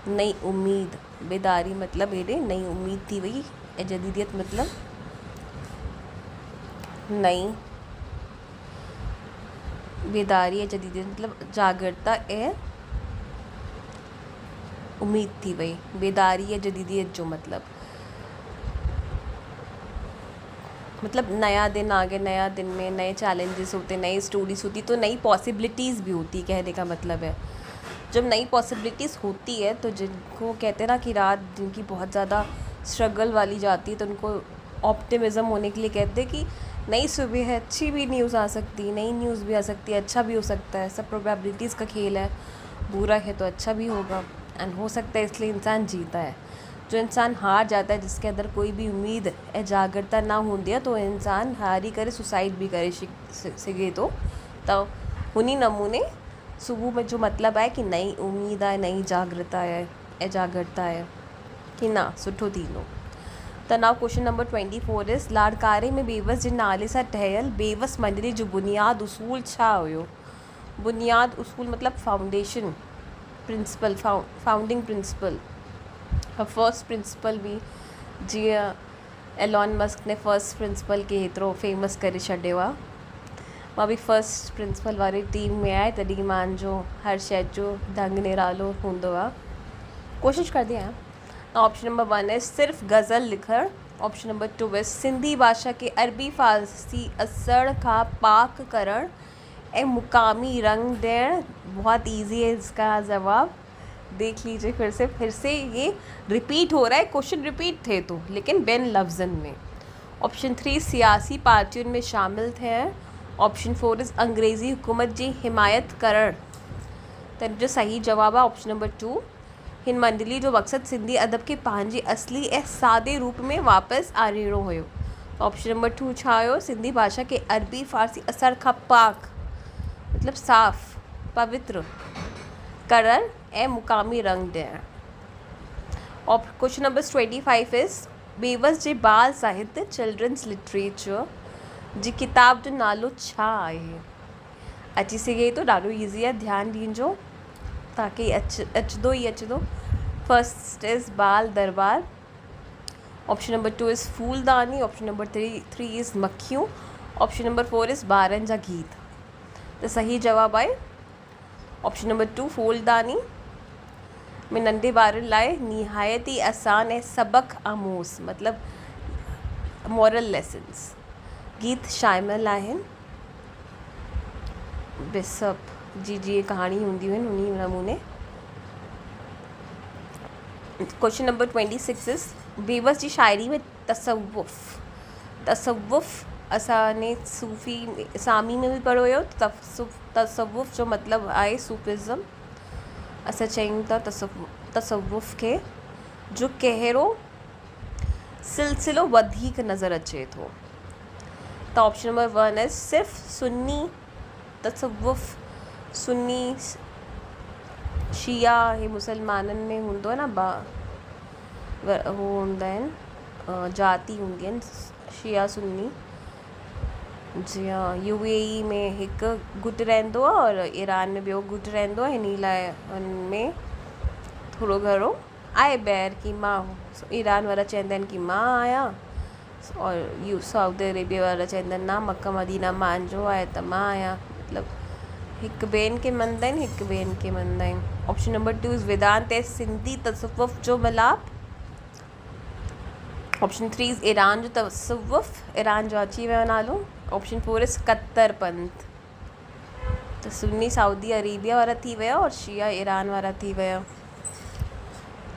नई उम्मीद, बेदारी मतलब हेॾे नई उम्मीद थी वई ऐं जदीदियत मतलब नई बेदारी ऐं जदीदियत मतलब जागृता ऐं उम्मीद थी वही, बेदारी या जदीदियत जो मतलब नया दिन आ गया, नया दिन में नए चैलेंजेस होते, नई स्टोरीज होती, तो नई पॉसिबिलिटीज़ भी होती, कहने का मतलब है। जब नई पॉसिबिलिटीज़ होती है तो जिनको कहते हैं ना कि रात जिनकी बहुत ज़्यादा स्ट्रगल वाली जाती है, तो उनको ऑप्टिमिज़म होने के लिए कहते हैं कि नई सुबह है, अच्छी भी न्यूज़ आ सकती है, नई न्यूज़ भी आ सकती है, अच्छा भी हो सकता है, सब प्रोबेबिलिटीज़ का खेल है, बुरा है तो अच्छा भी होगा एंड हो सकता है, इसलिए इंसान जीता है। जो इंसान हार जाता है, जिसके अंदर कोई भी उम्मीद एजागरता ना होती है, तो इंसान हार ही करे, सुसाइड भी करे सके तो उन्हीं नमूने सुबह में जो मतलब है कि नई उम्मीद है, नई जागृता है, एजागरता है कि ना सुठो थींदो। त नाउ क्वेश्चन नंबर 24 इज़ लाड़कारे में बेवस जे नाले सां ठहियल बेवस मंडली जो बुनियाद उसूल छा हुयो? बुनियाद उसूल मतलब foundation principle, founding principle, first principle भी जीअं एलॉन मस्क ने फर्स्ट प्रिंसिपल खे हेतिरो फेमस करे छॾियो आहे। मां बि फर्स्ट प्रिंसिपल वारी टीम में आहे, तॾहिं मुंहिंजो हर शइ जो ढंग निरालो हूंदो आहे। कोशिशि कंदी आहियां। ऑप्शन नंबर 1 है सिर्फ़ गज़ल लिखण। ऑप्शन नंबर 2 है सिंधी भाषा के अरबी फ़ारसी असर खां पाक करण ए मुकामी रंग देण। बहुत इजी है इसका जवाब, देख लीजिए फिर से ये रिपीट हो रहा है, क्वेश्चन रिपीट थे तो, लेकिन ॿियनि लफ्ज़नि में। ऑप्शन 3 सियासी पार्टियुनि में शामिल थियण। ऑप्शन 4 इज़ अंग्रेज़ी हुकूमत जी हिमायत करण। त जो सही जवाब आहे ऑप्शन नंबर 2। हिन मंडली जो मक़सदु सिंधी अदब खे पंहिंजे असली ऐं सादे रूप में वापसि आणिणो हुयो। ऑप्शन नंबर 2 छा हुयो? सिंधी भाषा खे अरबी फ़ारसी असर खां पाक मतलब साफ़ पवित्र करण ऐं मुकामी रंग ॾियण। और क्वेश्चन नंबर 25 इज़ बेवस जे बाल साहित्य चिल्ड्रंस लिटरेचर जी किताब जो नालो छा आहे? अची सघे थो, ॾाढो ईज़ी आहे, ध्यानु ॾिजो ताकि अचदो। First is Bal Darbar. Option number 2 is Phooldani. Option number 3 is मक्खियूं। ऑप्शन नंबर 4 इज़ ॿारनि जा गीत। तो सही जवाब आहे ऑप्शन नंबर 2 फूलदानी में नंढे ॿारनि लाइ निहायत ई आसान ऐं सबक आमोज़ मतलब मॉरल लेसन्स गीत शामिल आहिनि। बिसप जी जीअं कहाणी हूंदियूं आहिनि उन्हीं नमूने। क्वेश्चन नंबर 26 इज़ बेवस जी शायरी में तसव्वुफ़ असांने सूफ़ी सामी में भी पढ़ो हुयो। तसव्वुफ़ जो मतलब आहे सूफ़िज़म। असां चयूं था तसव्वुफ़ खे जो कहिड़ो सिलसिलो वधीक नज़र अचे थो। त ऑप्शन नंबर 1 इज़ सिर्फ़ सुन्नी तसव्वुफ़। सुन्नी शिया हे मुसलमाननि में हूंदो आहे न, हो हूंदा आहिनि, जाति हूंदी आहिनि शिया सुन्नी। जीअं UAE में हिकु गुट रहंदो आहे और ईरान में ॿियो गुट रहंदो आहे, हिन लाइ उनमें थोरो घणो आहे बैर कि मां, ईरान वारा चवंदा आहिनि कि मां आहियां और सऊदी अरेबिया वारा चवंदा आहिनि ना मक्का मदीना मुंहिंजो आहे त मां आहियां। मतलब हिकु ॿियनि खे मञंदा आहिनि, हिकु ॿियनि खे मञंदा आहिनि। ऑप्शन नंबर 2 इज़ वेदांत ऐं सिंधी तसव्वुफ़ जो मिलाप। ऑप्शन 3 इज़ ईरान जो तसव्वुफ़, ईरान जो अची वियो नालो। ऑप्शन 4 इज़ कत्तर पंथ। त सुन्नी सऊदी अरेबिया वारा थी विया और शिया ईरान वारा थी विया।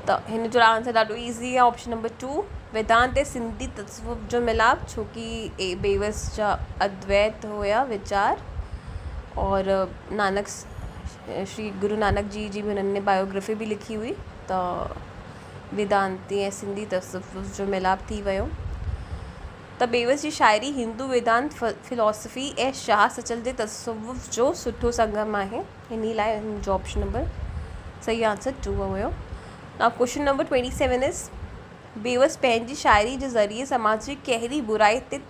त हिन जो आंसर ॾाढो ईज़ी आहे ऑप्शन नंबर 2 वेदांत ऐं सिंधी तसव्वुफ़ जो मिलाप, छोकी बेवस जा अद्वैत हुया वीचार। और नानक श्री गुरु नानक जी भी उन्होंने बायोग्राफी भी लिखी हुई। तो वेदांती ऐं सिंधी तसव्वुफ़ जो मिलाप थी वियो। त बेवस जी शायरी हिंदू वेदांत फिलॉसफी ऐं शाह सचल जे तसव्वुफ़ जो सुठो संगम आहे। हिन लाइ हिन जो ऑप्शन नंबर सही आंसर 2 हुयो। Now question number 27 is Bewas पंहिंजी शायरी जे ज़रिए समाज जी कहिड़ी बुराई ते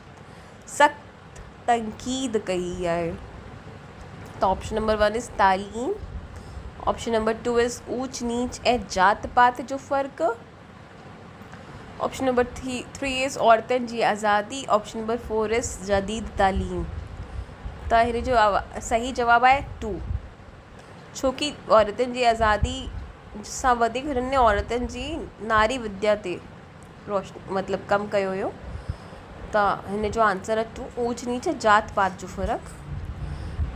सख़्त तनक़ीद कई आहे? त ऑप्शन नंबर 1 इज़ तालीम। ऑप्शन नंबर 2 इज़ ऊच नीच ऐं जात पात जो फ़र्क़ु। ऑप्शन नंबर 3 इज़ औरतुनि जी आज़ादी। ऑप्शन नंबर 4 इज़ जदीद तालीम। त हिन जो सही जवाब आहे 2, छोकी औरतुनि जी आज़ादी सां वधीक हिननि औरतुनि जी नारी विद्या ते रोशनी मतिलबु कमु कयो हुयो। त हिन जो आंसर आहे 2, ऊच नीच जात पात जो फ़र्क़ु।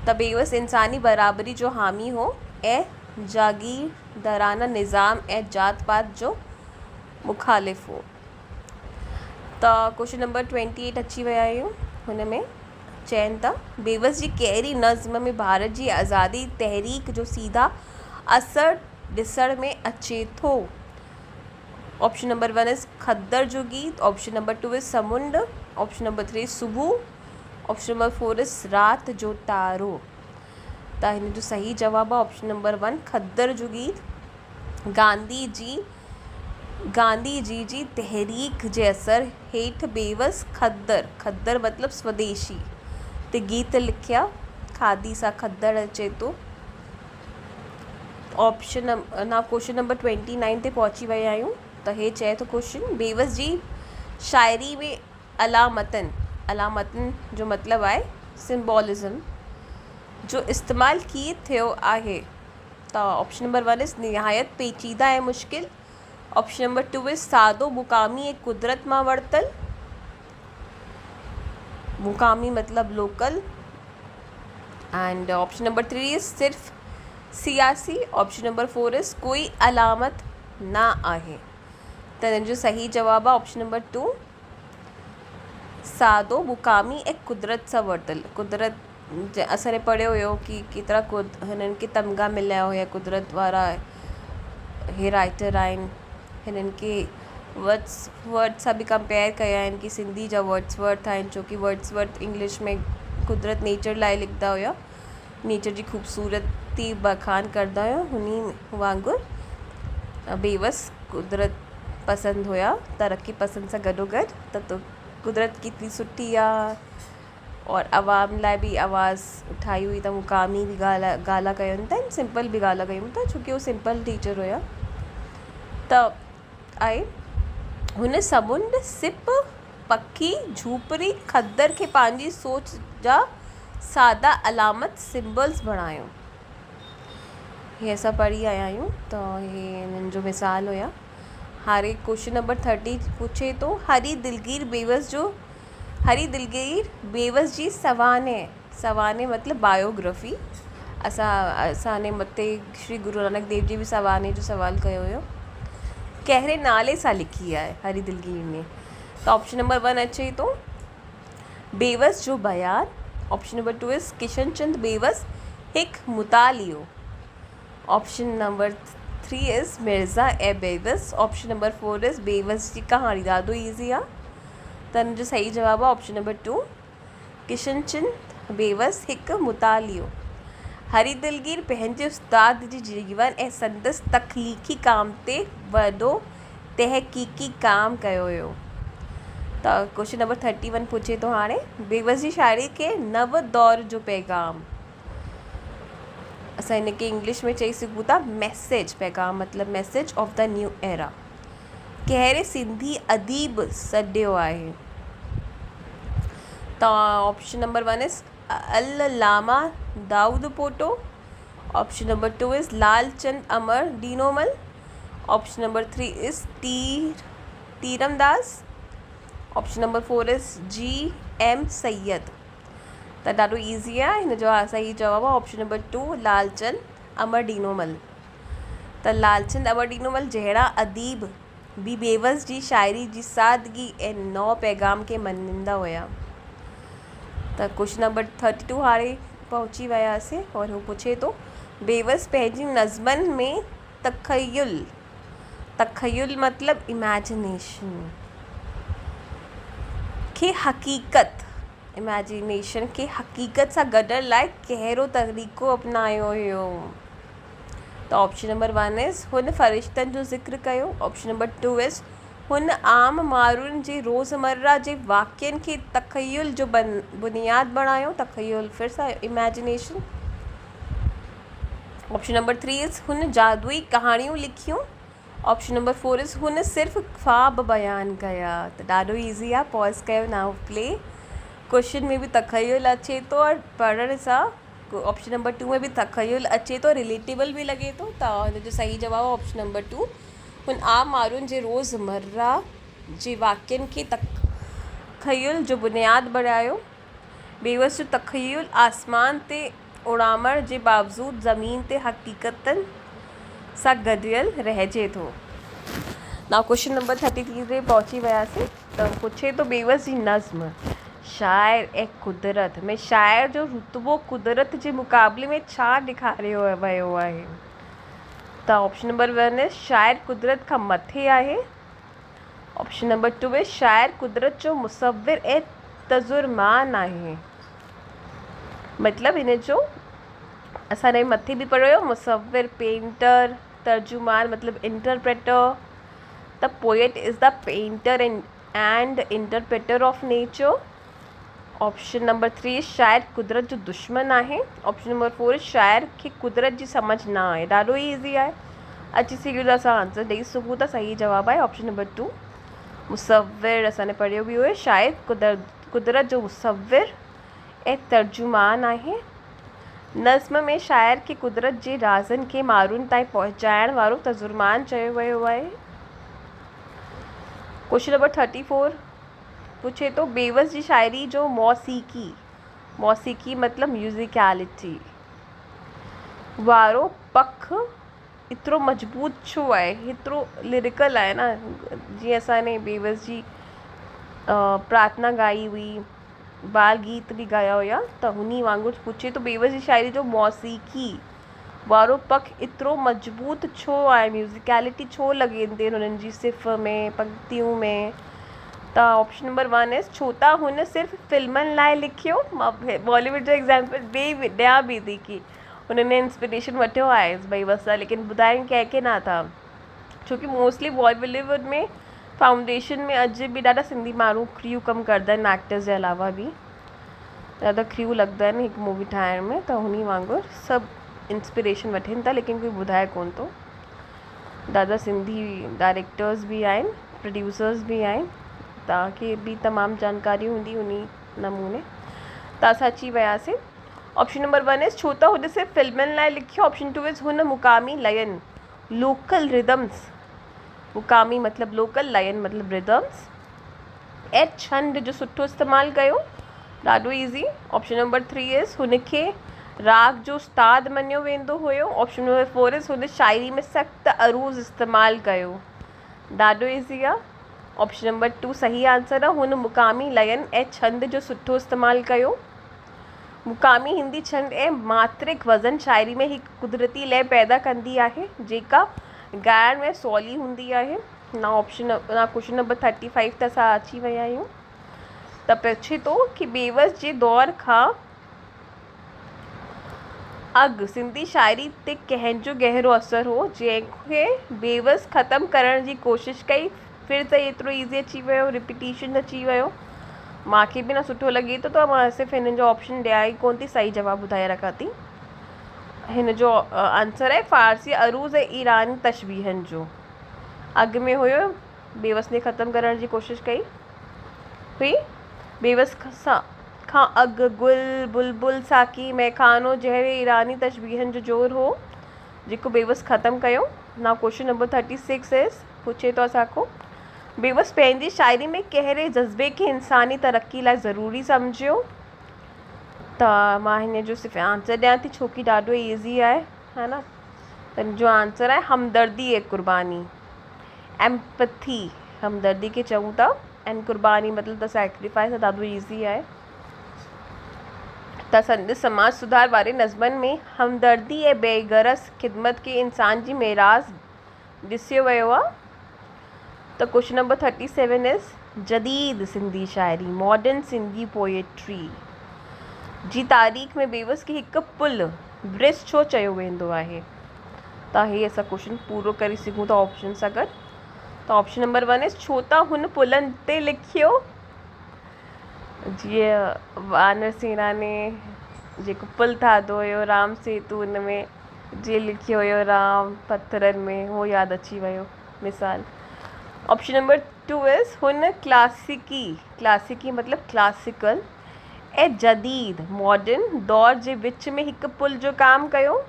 त बेवस इंसानी बराबरी जो हामी हो ऐं जागीरदाराना निज़ाम ऐं जात पात जो मुखालिफ़ हो। त क्वेश्चन नंबर 28 अची विया आहियूं। हुन में चवनि था बेवस जी कहिड़ी नज़्म में भारत जी आज़ादी तहरीक जो सीधा असर ॾिसण में अचे थो। ऑप्शन नंबर 1 इज़ खद्दर जो गीत, ऑप्शन नंबर 2 इज़ समुंड, ऑप्शन नंबर 3 सुबह, ऑप्शन नंबर 4 इज़ रात जो तारो। त हिन जो सही जवाब आहे ऑप्शन नंबर 1 खद्दर जो गीत। गांधी जी तहरीक जे असर हेठि बेवस खद्दर मतिलबु स्वदेशी ते गीत लिखिया। खादी सां खद्दर अचे थो। क्वेश्चन नंबर 29 ते पहुची विया आहियूं। त हे चए थो क्वेश्चन बेवस जी शाइरी में अलामतन जो मतिलबु आहे सिम्बॉलिज़म जो इस्तेमालु कीअं थियो आहे। त ऑप्शन नंबर 1 इज़ निहायत पेचीदा ऐं मुश्किल, ऑप्शन नंबर 2 इज़ सादो मुकामी ऐं कुदरत मां वरितल, मुकामी मतिलबु local, and option number 3 is सिर्फ़ सियासी, ऑप्शन नंबर 4 इज़ कोई अलामत ना आहे। त हिन जो सही जवाब आहे ऑप्शन नंबर 2 सादो मुकामी ऐं कुदरत सां वरितल। कुदरत असां पढ़ियो हुयो कि केतिरा हिननि खे तमगा मिलिया हुया कुदरत वारा हे राइटर आहिनि। हिननि खे वर्ड्स सां बि कंपेयर कया आहिनि कि सिंधी जा वर्ड्सवर्थ आहिनि, छो कि वर्ड्सवर्थ इंग्लिश में कुदरत नेचर लाइ लिखंदा हुया, नेचर जी ख़ूबसूरती बखान कंदा हुया। हुन वांगुरु बेवस कुदरत पसंदि हुया, तरक़ी पसंदि सां गॾोगॾु त कुदरत केतिरी सुठी आहे और आवाम लाइ बि आवाज़ उठाई हुई। त मुकामी बि ॻाल्हि कयूं था, सिंपल बि ॻाल्हि कयूं था, छोकी उहो सिंपल टीचर हुया। त आहे हुन समुंड सिप पखी झूपड़ी खद्दर खे पंहिंजी सोच जा सादा अलामत सिम्बल्स बणायो। हे असां पढ़ी आया आहियूं। त हे हिननि जो मिसाल हुया। हाणे क्वेश्चन नंबर 30 पूछे थो हरी दिलगीर बेवस जी सवाने मतिलबु बायोग्राफी। असां मथे श्री गुरु नानक देव जी बि सवाने जो सवाल कयो हुयो, कहिड़े नाले सां लिखी आहे हरी दिलगीर ने। त ऑप्शन नंबर 1 अचे थो बेवस जो बयान, option number 2 is Kishin Chand Bewas हिकु मुतालियो, option number 3 is Mirza e Bewas, option number 4 is Bewas जी कहाणी। ॾाढो ईज़ी आहे। त हिन जो सही जवाबु आहे ऑप्शन नंबर 2 किशन चंद बेवस हिकु मुतालियो। हरी दिलगीर पंहिंजे उस्ताद जी जीवन ऐं संदसि तख़लीक़ी काम ते वॾो तहक़ीक़ी काम कयो हुयो। त क्वेश्चन नंबर 31 पूछे थो हाणे बेवस जी शाइरी खे नव दौर जो पैगाम। असां हिन खे इंग्लिश में चई सघूं था मैसेज, पैगाम मतिलबु message of the new era. कहिड़े सिंधी अदीब सॾियो आहे। त option number 1 is Allama Daud Pota, option number 2 is Lalchand Amar Dinomal, option number 3 is Tiramdas, option number 4 is GM Syed. त ॾाढो ईज़ी आहे। हिन जो सही जवाबु आहे ऑप्शन नंबर 2 लालचंद अमर दीनोमल। त लालचंद अमर दीनोमल जहिड़ा अदीब बि बेवस जी शाइरी जी सादगी ऐं नओ पैगाम खे मञींदा हुया। त क्वेश्चन नंबर 32 हाणे पहुची वियासीं और हू पुछे थो बेवस पंहिंजी नज़्मनि में तख़य्युल मतिलबु इमेजिनेशन खे हक़ीक़त सां गॾण लाइ कहिड़ो तरीक़ो अपनायो हुयो। त ऑप्शन नंबर 1 इज़ हुन फ़रिश्तनि जो ज़िक्र कयो, ऑप्शन नंबर 2 इज़ हुन आम माण्हुनि जे रोज़मर्रा जे वाक़िअनि खे तख़य्युल जो बुनियादु बणायो। तख़य्युल फिर सां इमेजिनेशन। ऑप्शन नंबर 3 इज़ हुन जादुई कहाणियूं लिखियूं, ऑप्शन नंबर 4 इज़ हुन सिर्फ़ु ख्वाब बयानु कया। त ॾाढो ईज़ी आहे। पॉज़ कयो, नाउ प्ले। क्वेश्चन में बि तख़य्युल अचे थो और पढ़ण सां ऑप्शन नंबर 2 में भी तखयुल अचे तो रिलेटेबल भी लगे तो जो सही जवाब आहे ऑप्शन नंबर 2। हुन आम माण्हुनि जे रोज़मर्रा जे वाक्यनि खे तखयुल जो बुनियादु बणायो। बेवस जो तखयुल आसमान ते उड़ामण जे बावजूदु ज़मीन ते हक़ीक़तनि सां गॾियल रहिजे थो। ना क्वेश्चन नंबर 33 ते पहुची वियासीं। त पुछे तो बेवस जी नज़्म शाइर ऐं कुदरत में शाइर जो रुतबो कुदरत जे मुक़ाबले में छा ॾेखारियो वियो आहे? त ऑप्शन नंबर 1 शाइर कुदरत खां मथे आहे। ऑप्शन नंबर 2 शाइर कुदरत जो मुसव्विर ऐं तजुर्मान आहे। मतलब इन जो असां ने मथे भी पढ़ियो मुसव्विर पेंटर, तर्जुमान मतलब interpreter. The poet is the painter and interpreter of nature. Option number 3 शाइर कुदरत जो दुश्मन आहे। ऑप्शन नंबर 4 शाइर खे कुदरत जी समझ ना आहे। ॾाढो ईज़ी आहे, अची सघियो त असां आंसर ॾेई सघूं था। सही जवाब आहे ऑप्शन नंबर 2 मुसव्विर। असांने पढ़ियो भी हुयो शाइर कुदरत जो मुसव्विर ऐं तर्जुमान आहे। नज़्म में शाइर खे कुदरत जे राज़नि खे माण्हुनि ताईं पहुचाइण वारो तर्जुमान चयो वियो आहे। क्वेश्चन नंबर 34 पूछे तो बेवस जी शायरी जो मौसीकी मतलब म्यूज़िकलिटी वारो पख इतरो मजबूत छो आहे, इतरो लिरिकल आहे न। जीअं असांने बेवस जी प्रार्थना गाई हुई, बाल गीत भी गाया हुआ, त हुनी वांगुरु पूछे तो बेवस जी शायरी जो मौसीकी वारो पख इतरो मजबूत छो आहे, म्यूज़िकलिटी छो लॻंदी हुननि जी सिफ़ में पंक्तियूं में। त ऑप्शन नंबर 1 छो त हुन सिर्फ़ु फिल्मनि लाइ लिखियो। मां बॉलीवुड जो एग्जाम्पल ॾियां बि थी कि हुनने इंस्पिरेशन वठियो आहे बेवस सां, लेकिन ॿुधाइनि कंहिंखे न था। छोकी मोस्टली बॉलीवुड में फाउंडेशन में अॼु बि ॾाढा सिंधी माण्हू क्रू कमु कंदा आहिनि, एक्टर्स जे अलावा बि ॾाढा क्रू लॻंदा आहिनि हिकु मूवी ठाहिण में। त हुन वांगुरु सभु इंस्पिरेशन वठनि था, लेकिन कोई ॿुधाए कोन थो। ॾाढा सिंधी डायरेक्टर्स भी आहिनि, प्रोड्यूसर्स भी आहिनि, तव्हांखे भी तमामु जानकारी हूंदी उन नमूने। त असां अची वियासीं। ऑप्शन नंबर 1 छो त हुन सिर्फ़ु फिल्मनि लाइ लिखियो। ऑप्शन 2 हुन मुक़ामी लयन लोकल रिदम्स, मुक़ामी मतलब लोकल लयन मतलब रिदम्स ऐं छंद जो सुठो इस्तेमालु कयो। ॾाढो ईज़ी। ऑप्शन नंबर 3 हुनखे राग जो उस्ताद मञियो वेंदो हुयो। ऑप्शन नंबर 4 हुन शायरी में सख़्तु अरूज़ इस्तेमालु कयो। ॾाढो ईज़ी आहे। ऑप्शन नंबर 2 सही आंसर आहे। हुन मुक़ामी लयन ऐं छंद जो सुठो इस्तेमालु कयो। मुक़ामी हिंदी छंद ऐं मात्रिक वज़न शायरी में हिकु कुदरती लय पैदा कंदी आहे जेका ॻाइण में सवली हूंदी आहे। ना क्वेश्चन नंबर 35 त असां अची विया आहियूं। त पुछे थो कि बेवस जे दौर खां अॻु सिंधी शायरी ते कंहिंजो गहरो असर हो जंहिंखे बेवस ख़तमु करण जी कोशिशि कई। फिर त एतिरो ईज़ी अची वियो, रिपीटिशन अची वियो, मूंखे बि न सुठो लॻे थो। त मां सिर्फ़ु हिन जो ऑप्शन ॾियां ई कोन थी, सही जवाबु ॿुधाए रखां थी। हिन जो आंसर आहे फ़ारसी अरूज़ ऐं ईरानी तशबीहनि जो। अॻु में हुयो, बेवस ने ख़तमु करण जी कोशिशि कई हुई। बेवस खां अॻु गुल, बुलबुल, साकी, मैखानो जहिड़े ईरानी तशबीहनि जो ज़ोर हो जेको बेवस ख़तमु कयो। ना क्वेश्चन नंबर 36 पुछे थो असांखो बेवस पंहिंजी शायरी में कहिड़े जज़्बे खे इंसानी तरक़ी लाइ ज़रूरी सम्झियो। त मां हिन जो सिर्फ़ु आंसर ॾियां थी छोकी ॾाढो ईज़ी आहे, है न। त हिन जो आंसर आहे हमदर्दी ऐं क़ुर्बानी, एम्पथी। हमदर्दी खे चऊं था एंड क़ुर्बानी मतिलबु त सैक्रिफाइस। ॾाढो ईज़ी आहे। त संद समाज सुधार वारे नज़मनि में हमदर्दी ऐं बेगरस ख़िदमत खे इंसान जी मेराज़ ॾिसियो वियो आहे। त क्वेश्चन नंबर 37 जदीद सिंधी शायरी, मॉडर्न सिंधी पोएट्री जी तारीख़ में बेवस खे हिकु पुल ब्रिज छो चयो वेंदो आहे। त हे असां क्वेश्चन पूरो करे सघूं था ऑप्शन सां गॾु। त ऑप्शन नंबर 1 छो त हुन पुलनि ते लिखियो। जीअं वानर सेना ने जेको पुल ठातो हुयो राम सेतु, हुन में जीअं लिखियो हुयो राम पथरनि में, उहो यादि अची वियो मिसाल। ऑप्शन नंबर 2 हुन क्लासिकी मतलब क्लासिकल ऐं जदीद मॉडर्न दौर जे विच में हिकु पुल जो काम कयो।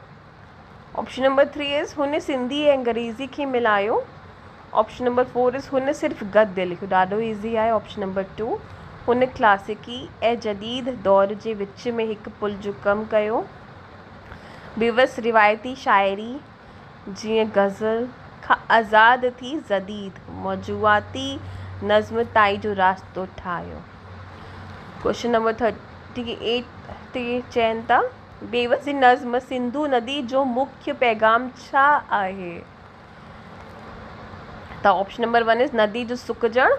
ऑप्शन नंबर 3 इज़ हुन सिंधी ऐं अंग्रेज़ी खे मिलायो। ऑप्शन नंबर 4 इज़ हुन सिर्फ़ु गद्य लिखियो, ॾाढो ईज़ी आहे। ऑप्शन नंबर 2 हुन क्लासिकी ऐं जदीद दौर जे विच में हिकु पुल जो कमु कयो। बेवस रिवायती शाइरी जीअं गज़ल खां आज़ाद थी जदीद मौजूआती नज़्म ताईं जो रास्तो ठाहियो। क्वेश्चन नंबर 38 ते चवनि था बेवस जी नज़्म सिंधु नदी जो मुख्य पैगाम छा आहे। त ऑप्शन नंबर 1 इज़ नदी जो सुकजण,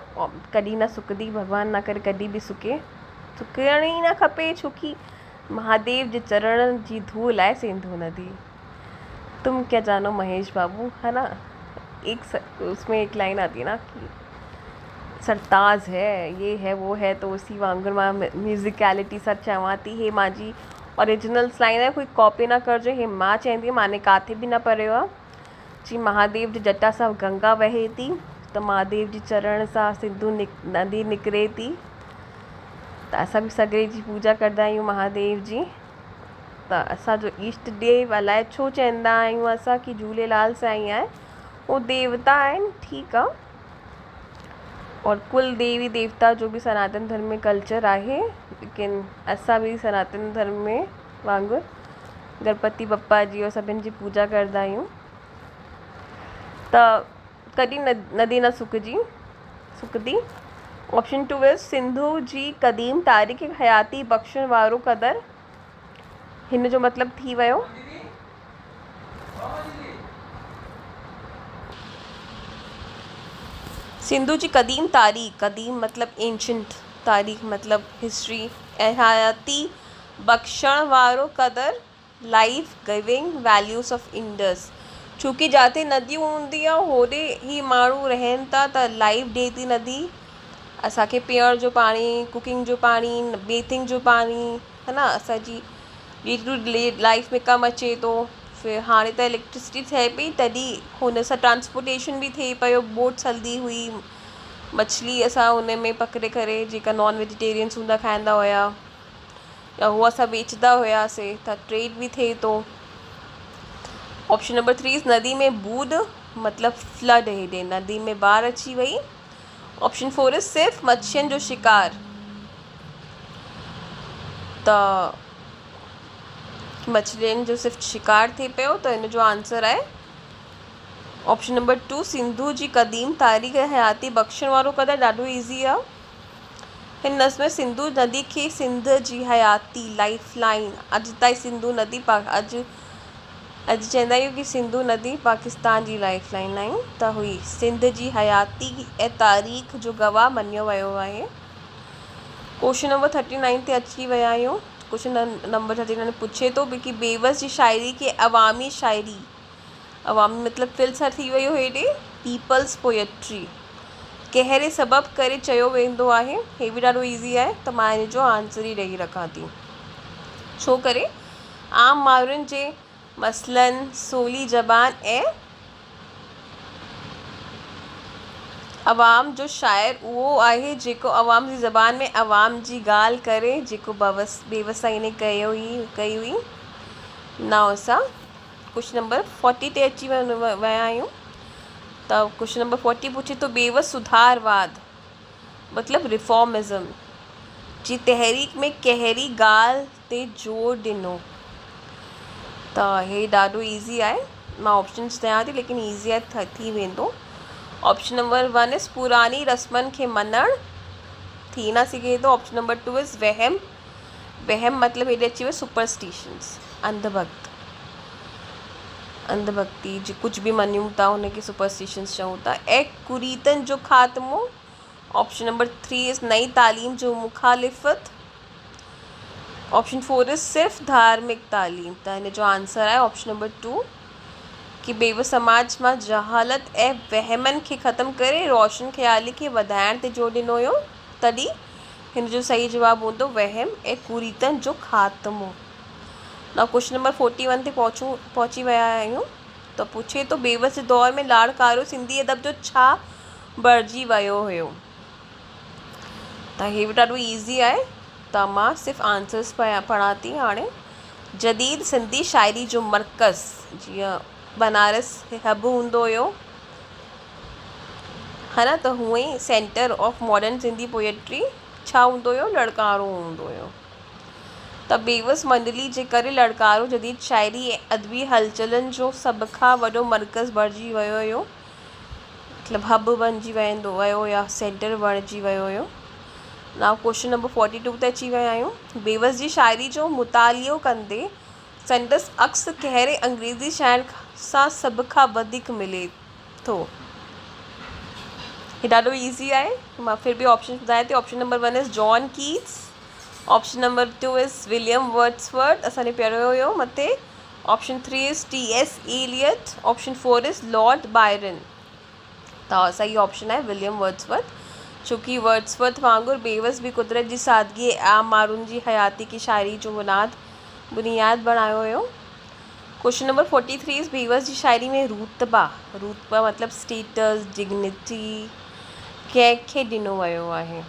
कॾहिं न सुकंदी, भॻवान ना करे कॾहिं बि सुकण ई न खपे, छोकी महादेव जे चरण जी धूल आहे सिंधु नदी। तुम क्या जानो महेश बाबू, है ना, उसमें एक लाइन आती है ना कि सरताज है, ये है वो है, तो उसी वांगुरु मां म्यूज़िकलिटी सां चवां थी। हे मुंहिंजी ओरिजिनल्स लाइन आहे, कोई कॉपी ना करिजो। हे मां चवंदी आहियां, माने काथे बि न पढ़ियो आहे। जी महादेव जी जटा सां गंगा वहे थी, त महादेव जी चरण सां सिंधु नदी निकिरे थी, त असां बि सॻिड़े जी पूजा कंदा आहियूं महादेव जी। त असांजो ईष्ट देव अलाए छो चवंदा आहियूं असां कि झूलेलाल साईं आहे, उहो देवता आहिनि, ठीकु आहे। और कुल देवी देवता जो भी सनातन धर्म में कल्चर आहे, लेकिन असां भी सनातन धर्म में वांगुरु गणपति बप्पा जी और सभिनि जी पूजा कंदा आहियूं। त कॾहिं नदी न सुकंदी। ऑप्शन 2 इज़ सिंधु जी क़दीम तारीख़ हयाती बख़्शण वारो क़दर। हिन जो मतिलब थी वियो सिंधु जी क़दीम तारीख़, क़दीम मतलब एंशंट, तारीख़ मतलब हिस्ट्री, ऐं हयाती बख़्शण वारो क़दर life giving values of Indus. छोकी जिते नदियूं हूंदी आहे होॾे ई माण्हू रहनि था, त लाइफ ॾिए थी नदी असांखे, पीअण जो पाणी, कुकिंग जो पाणी, बेथिंग जो पाणी, है ना, असांजी डे टू डे लाइफ में कमु अचे थो। फिर हाणे त इलेक्ट्रिसिटी थिए पई, तॾहिं हुन सां ट्रांसपोर्टेशन बि थिए पियो, बोट्स हलंदी हुई, मछली असां हुन में पकिड़े करे जेका नॉन वेजिटेरियंस हूंदा खाईंदा हुया, या उहो असां बेचंदा हुयासीं, त ट्रेड बि थिए थो। ऑप्शन नंबर 3 इज़ नदी में बूंद मतलब फ्लड, हेॾे नदी में बाढ़ अची वई। ऑप्शन 4 इज़ सिर्फ़ु मच्छियुनि जो शिकार, त मछलियुनि जो सिर्फ़ु शिकार थिए पियो, त हिन जो आंसर आहे ऑप्शन नंबर 2 सिंधु जी क़दीम तारीख़ हयाती बख़्शण वारो क़दर। ॾाढो ईज़ी आहे। हिन नज़्म में सिंधु नदी खे सिंध जी हयाती लाइफ लाइन, अॼु ताईं सिंधु नदी अॼु चवंदा आहियूं कि सिंधु नदी पाकिस्तान जी लाइफ लाइन आहिनि, त हुई सिंध जी हयाती ऐं तारीख़ जो गवाह मञियो वियो आहे। क्वेश्चन नंबर 39 ते अची विया आहियूं। क्वेश्चन नंबर 39 पूछे थो कि बेवस जी शाइरी खे अवामी शाइरी, अवामी मतलब फिल्सर थी वियो हेॾे, पीपल्स पोएट्री कहिड़े सबबु करे चयो वेंदो आहे। हे बि ॾाढो ईज़ी आहे, त मां हिन जो आंसर ई ॾेई रखां थी। छो करे आम माण्हुनि जे मसलन सोली ज़बान ऐं अवाम जो शाइर उहो आहे जेको अवाम जी ज़बान में अवाम जी ॻाल्हि करे, जेको बेवसाई ने कई हुई। ना असां क्वेश्चन नंबर 40 ते अची विया आहियूं। त क्वेश्चन नंबर 40 पूछे तो बेवस सुधारवाद मतलब रिफॉर्मिज़म जी तहरीक में कहिड़ी ॻाल्हि ते जोर ॾिनो। त हे ॾाढो ईज़ी आहे, मां ऑप्शन्स ॾियां थी लेकिन ईज़ी आहे, थी वेंदो। ऑप्शन नंबर 1 इज़ पुरानी रस्मनि खे मञणु, थी न सघे थो। ऑप्शन नंबर 2 इज़ वहम, वहम मतलब हेॾे अची वियो सुपरस्टिशंस, अंधभक्ति जी कुझु बि मञूं था हुनखे सुपरस्टिशंस चऊं था। ऐं कुरीतनि जो ख़ात्मो। ऑप्शन नंबर 3 इज़ नई तालीम जो मुखालिफ़त। ऑप्शन 4 इज़ सिर्फ़ु धार्मिक तालीम, त हिन जो आंसर आहे ऑप्शन नंबर 2 कि बेवस समाज मां जहालत ऐं वहमनि खे ख़तमु करे रोशन ख़्याली खे वधाइण ते जोर ॾिनो हुयो, तॾहिं हिन जो सही जवाबु हूंदो वहम ऐं कुरीतनि जो ख़ात्मो। ना क्वेश्चन नंबर 41 ते पहुची विया आहियूं। त पुछे तो बेवस जे दौर में लाड़कारो सिंधी अदब जो छा बणिजी वियो हुयो। त हे बि ॾाढो ईज़ी आहे, त मां सिर्फ़ु आंसर्स पढ़ाती हाणे। जदीद सिंधी शाइरी जो मर्कज़ जीअं बनारस हब हूंदो हुयो है न, त हूअं ई centre of modern Sindhi poetry छा हूंदो हुयो, लड़कारो हूंदो हुयो। त बेवस मंडली जे करे लड़कारो जदीद शाइरी ऐं अदबी हलचलनि जो सभ खां वॾो मर्कज़ बणिजी वियो हुयो, मतिलबु हब बणिजी वियो या सेंटर बणिजी वियो हुयो। नाउ क्वेश्चन नंबर 42 ते अची विया आहियूं। बेवस जी शाइरी जो मुतालियो कंदे संदसि अक्स कहिड़े अंग्रेज़ी शाइर सां सभ खां वधीक मिले थो? हे ॾाढो ईज़ी आहे, मां फिर बि ऑप्शन ॿुधायां थी। Option number 1 is John Keats, option number 2 is William Wordsworth, असांने पढ़ियो हुयो मथे। Option 3 is T.S. Eliot, option 4 is Lord Byron. त सही ऑप्शन आहे विलियम वर्ड्सवर्थ, छोकी वर्ड्सवर्थ वांगुरु बेवस भी कुदरत जी सादगी आम माण्हुनि जी हयाती की शाइरी जो बुनियाद बणायो हुयो। क्वेश्चन नंबर 43 इज़ बेवस जी शाइरी में रुतबा मतिलबु स्टेटस, डिग्निटी कंहिंखे ॾिनो वियो आहे?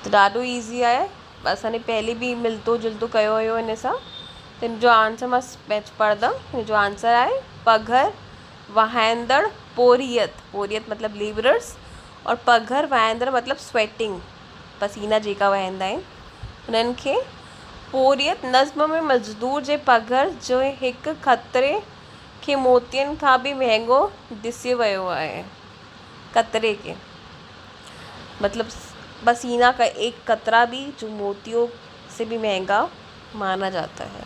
त ॾाढो ईज़ी आहे, असांने पहले भी मिलतो जुलतो कयो हुयो हिन सां। त हिन जो आंसर मां पढ़ंदमि। हिन जो आंसर आहे पघर वहाईंदड़ पोरियत मतिलबु लेबरर्स, और पघर वहाईंदड़ मतिलबु स्वेटिंग, पसीना जेका वहाईंदा आहिनि हुननि खे। पोरियत नज़्म में मज़दूर जे पघर जो हिकु ख़तरे खे मोतियनि खां बि महांगो ॾिसियो वियो आहे। कतरे के मतलब पसीना का एक कतरा भी जो मोतियों से भी महंगा माना जाता है,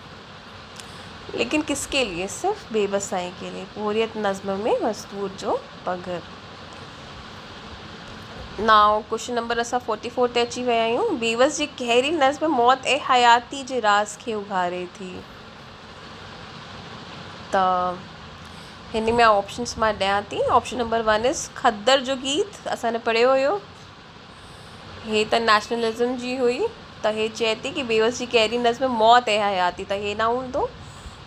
लेकिन किसके लिए? सिर्फ बेबसाई के लिए। पोरियत नज़्म में मज़दूर जो पघर। नाउ क्वेश्चन नंबर असां 44 ते अची विया आहियूं। बेवस जी कहिड़ी नज़्म मौत ऐं हयाती जे राज़ खे उघारे थी? त हिन में ऑप्शंस मां ॾियां थी। ऑप्शन नंबर 1 इज़ खद्दर जो गीत, असांने पढ़ियो हुयो, हे त नेशनलिज्म जी हुई। त हे चए थी कि बेवस जी कहिड़ी नज़्म मौत ऐं हयाती, त हे न हूंदो।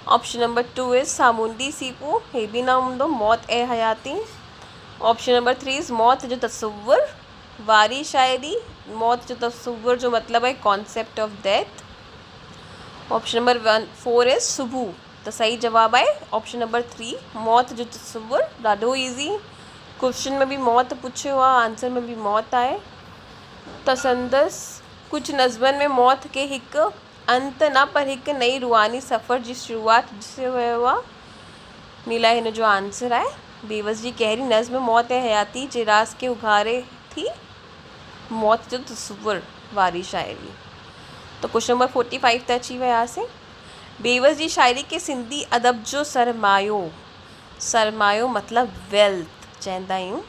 Option number 2 is Samundi Sipu, हे भी न हूंदो, मौत ऐं हयाती। ऑप्शन नंबर 3 इज़ मौत जो तसव्वुर वारी शाइरी, मौत जो तसव्वुर जो मतलब है concept of death. Option number 4 is सुबह, तो सही जवाब है ऑप्शन नंबर 3 मौत जो तसव्वुर। ॾाढो ईज़ी, क्वेश्चन में भी मौत पूछियो आहे, आंसर में भी मौत आहे। त संदसि कुछ नज़्मनि में मौत के हिकु अंत न पर हिकु नई रूहानी सफ़र जी शुरूआत ॾिसियो वियो आहे। इन लाइ हिन जो आंसर आहे बेवस जी कहिड़ी नज़्म मौत ऐं हयाती जे राज़ के उघारे थी? मौत जो तसव्वुर वारी शाइरी। तो क्वेश्चन नंबर 45 ते अची वियासीं। बेवस जी शाइरी के सिंधी अदब जो सरमायो मतलब वेल्थ चवंदा आहियूं।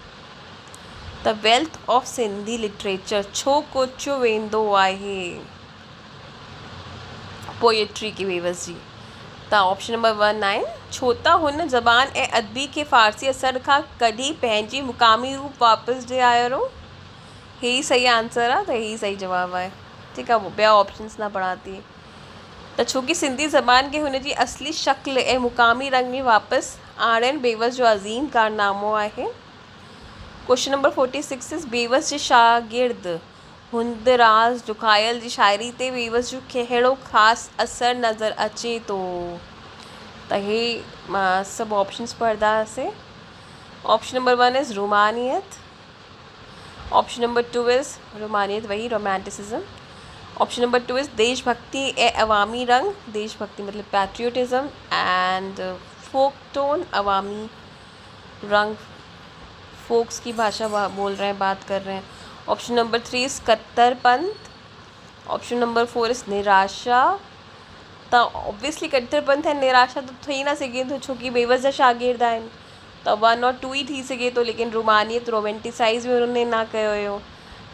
त वेल्थ ऑफ सिंधी लिटरेचर छो कोचियो वेंदो आहे पोएट्री की बेवस जी? त ऑप्शन नंबर 1 आहे छो त हुन ज़बान ऐं अदबी खे फ़ारसी असर खां कढी पंहिंजी मुक़ामी रूप वापसि ॾे आयो। हे ही सही आंसर आहे, त हे ही सही जवाब आहे। ठीकु आहे, ॿिया ऑप्शंस न पढ़ाती। त छोकी सिंधी ज़बान खे हुनजी असली शक्ल ऐं मुक़ामी रंग में वापसि आणणु बेवस जो अज़ीम कारनामो आहे। क्वेश्चन नंबर 46 इज़ बेवस जे शागिर्द हुंदराज जुखायल जी शाइरी ते बेवस जो कहिड़ो ख़ासि असर नज़र अचे थो? त हे मां सभु ऑप्शंस पढ़ंदासीं। ऑप्शन नंबर 1 इज़ रोमानियत, ऑप्शन नंबर 2 इज़ रोमानियत वही रोमांटिसिज्म, ऑप्शन नंबर 2 इज़ देशभक्ति ए अवामी रंग, देशभक्ति मतलब पैट्रियोटिज्म, एंड फोक टोन अवामी रंग, फोक्स की भाषा बोल रहे हैं, बात कर रहे हैं। ऑप्शन नंबर 3 इज़ कट्टरपंथ, ऑप्शन नंबर 4 इज़ निराशा। त ऑब्वियसली कट्टरपंथ ऐं निराशा तो थी ना सघे थो, छोकी बेवस जा शागिर्द आहिनि, त 1 और 2 ही थी सघे थो, लेकिन रोमानियत रोमेंटिसाइज़ में उन्होंने ना कयो हुयो।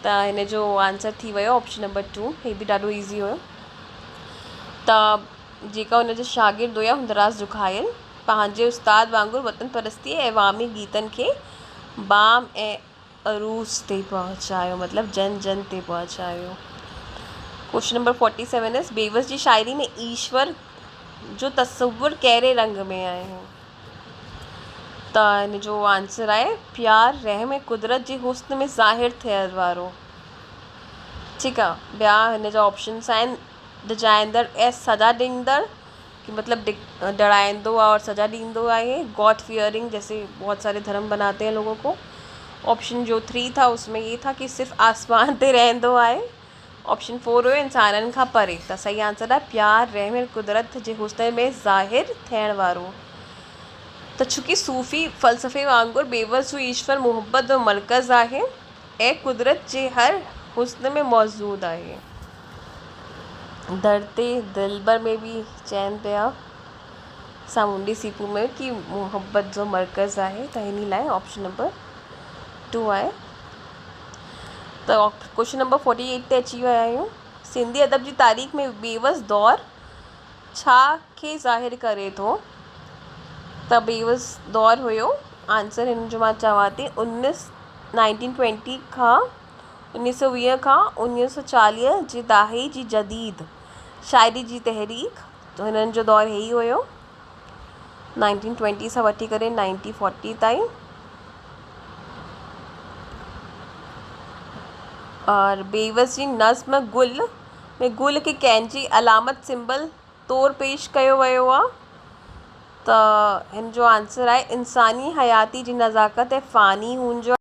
त हिन जो आंसर थी वियो ऑप्शन नंबर 2। हे भी ॾाढो ईज़ी हुयो। त जेका हुन जा शागिर्द हुया हुंदराज जुखायल, पंहिंजे उस्ताद वांगुरु वतन परस्ती ऐं अवामी गीतनि खे बाम ऐं अरूज़ ते पहुचायो, मतलब जन जन ते पहुचायो। क्वेश्चन नंबर 47 इज़ बेवस जी शाइरी में ईश्वर जो तसव्वुर कहिड़े रंग में आहे? त हिन जो आंसर आहे प्यार रहम ऐं कुदरत जे हुस्न में ज़ाहिर थियल वारो। ठीकु आहे। ॿिया हिन जा ऑप्शन्स आहिनि डिजाइंदड़ एस सजा ॾींदड़ कि मतलब डराइंदो और सजा ॾींदो आहे। गॉड फियरिंग जैसे बहुत सारे धर्म बनाते हैं लोगों को। ऑप्शन जो 3 था उसमें ये था कि सिर्फ़ आसमान ते रहंदो आहे। ऑप्शन 4 हुयो इंसाननि खां परे। त सही आंसर आहे प्यार रहम कुदरत जे हुस्न में ज़ाहिर थियण वारो। त छोकी सूफ़ी फ़लसफ़े वांगुरु बेवसु ईश्वर मुहबत जो मर्कज़ आहे ऐं कुदरत जे हर हुस्न में मौजूदु आहे। दर्ते दिलबर में भी चयनि पिया सामुंडी सीपू में कि मुहबत जो मर्कज़ आहे। त हिन लाइ ऑप्शन नंबर 2 आहे। त क्वेश्चन नंबर 48 ते अची विया आहियूं। सिंधी अदब जी तारीख़ में बेवस दौर छा खे ज़ाहिर करे थो? त बेवस दौर हुयो आंसर हिन जो मां चवां थी 1920 खां 1920 खां 1940 जी दाही जी जदीद शाइरी जी तहरीक। तो हिननि जो दौर हे ई हुयो 1920 सां वठी करे 1940 ताईं। और बेवस जी नज़्म गुल में गुल खे कंहिंजी अलामत सिंबल तौरु पेश कयो वियो आहे। त हिन जो आंसर आहे इंसानी हयाती जी नज़ाकत ऐं फ़ानी हुन जो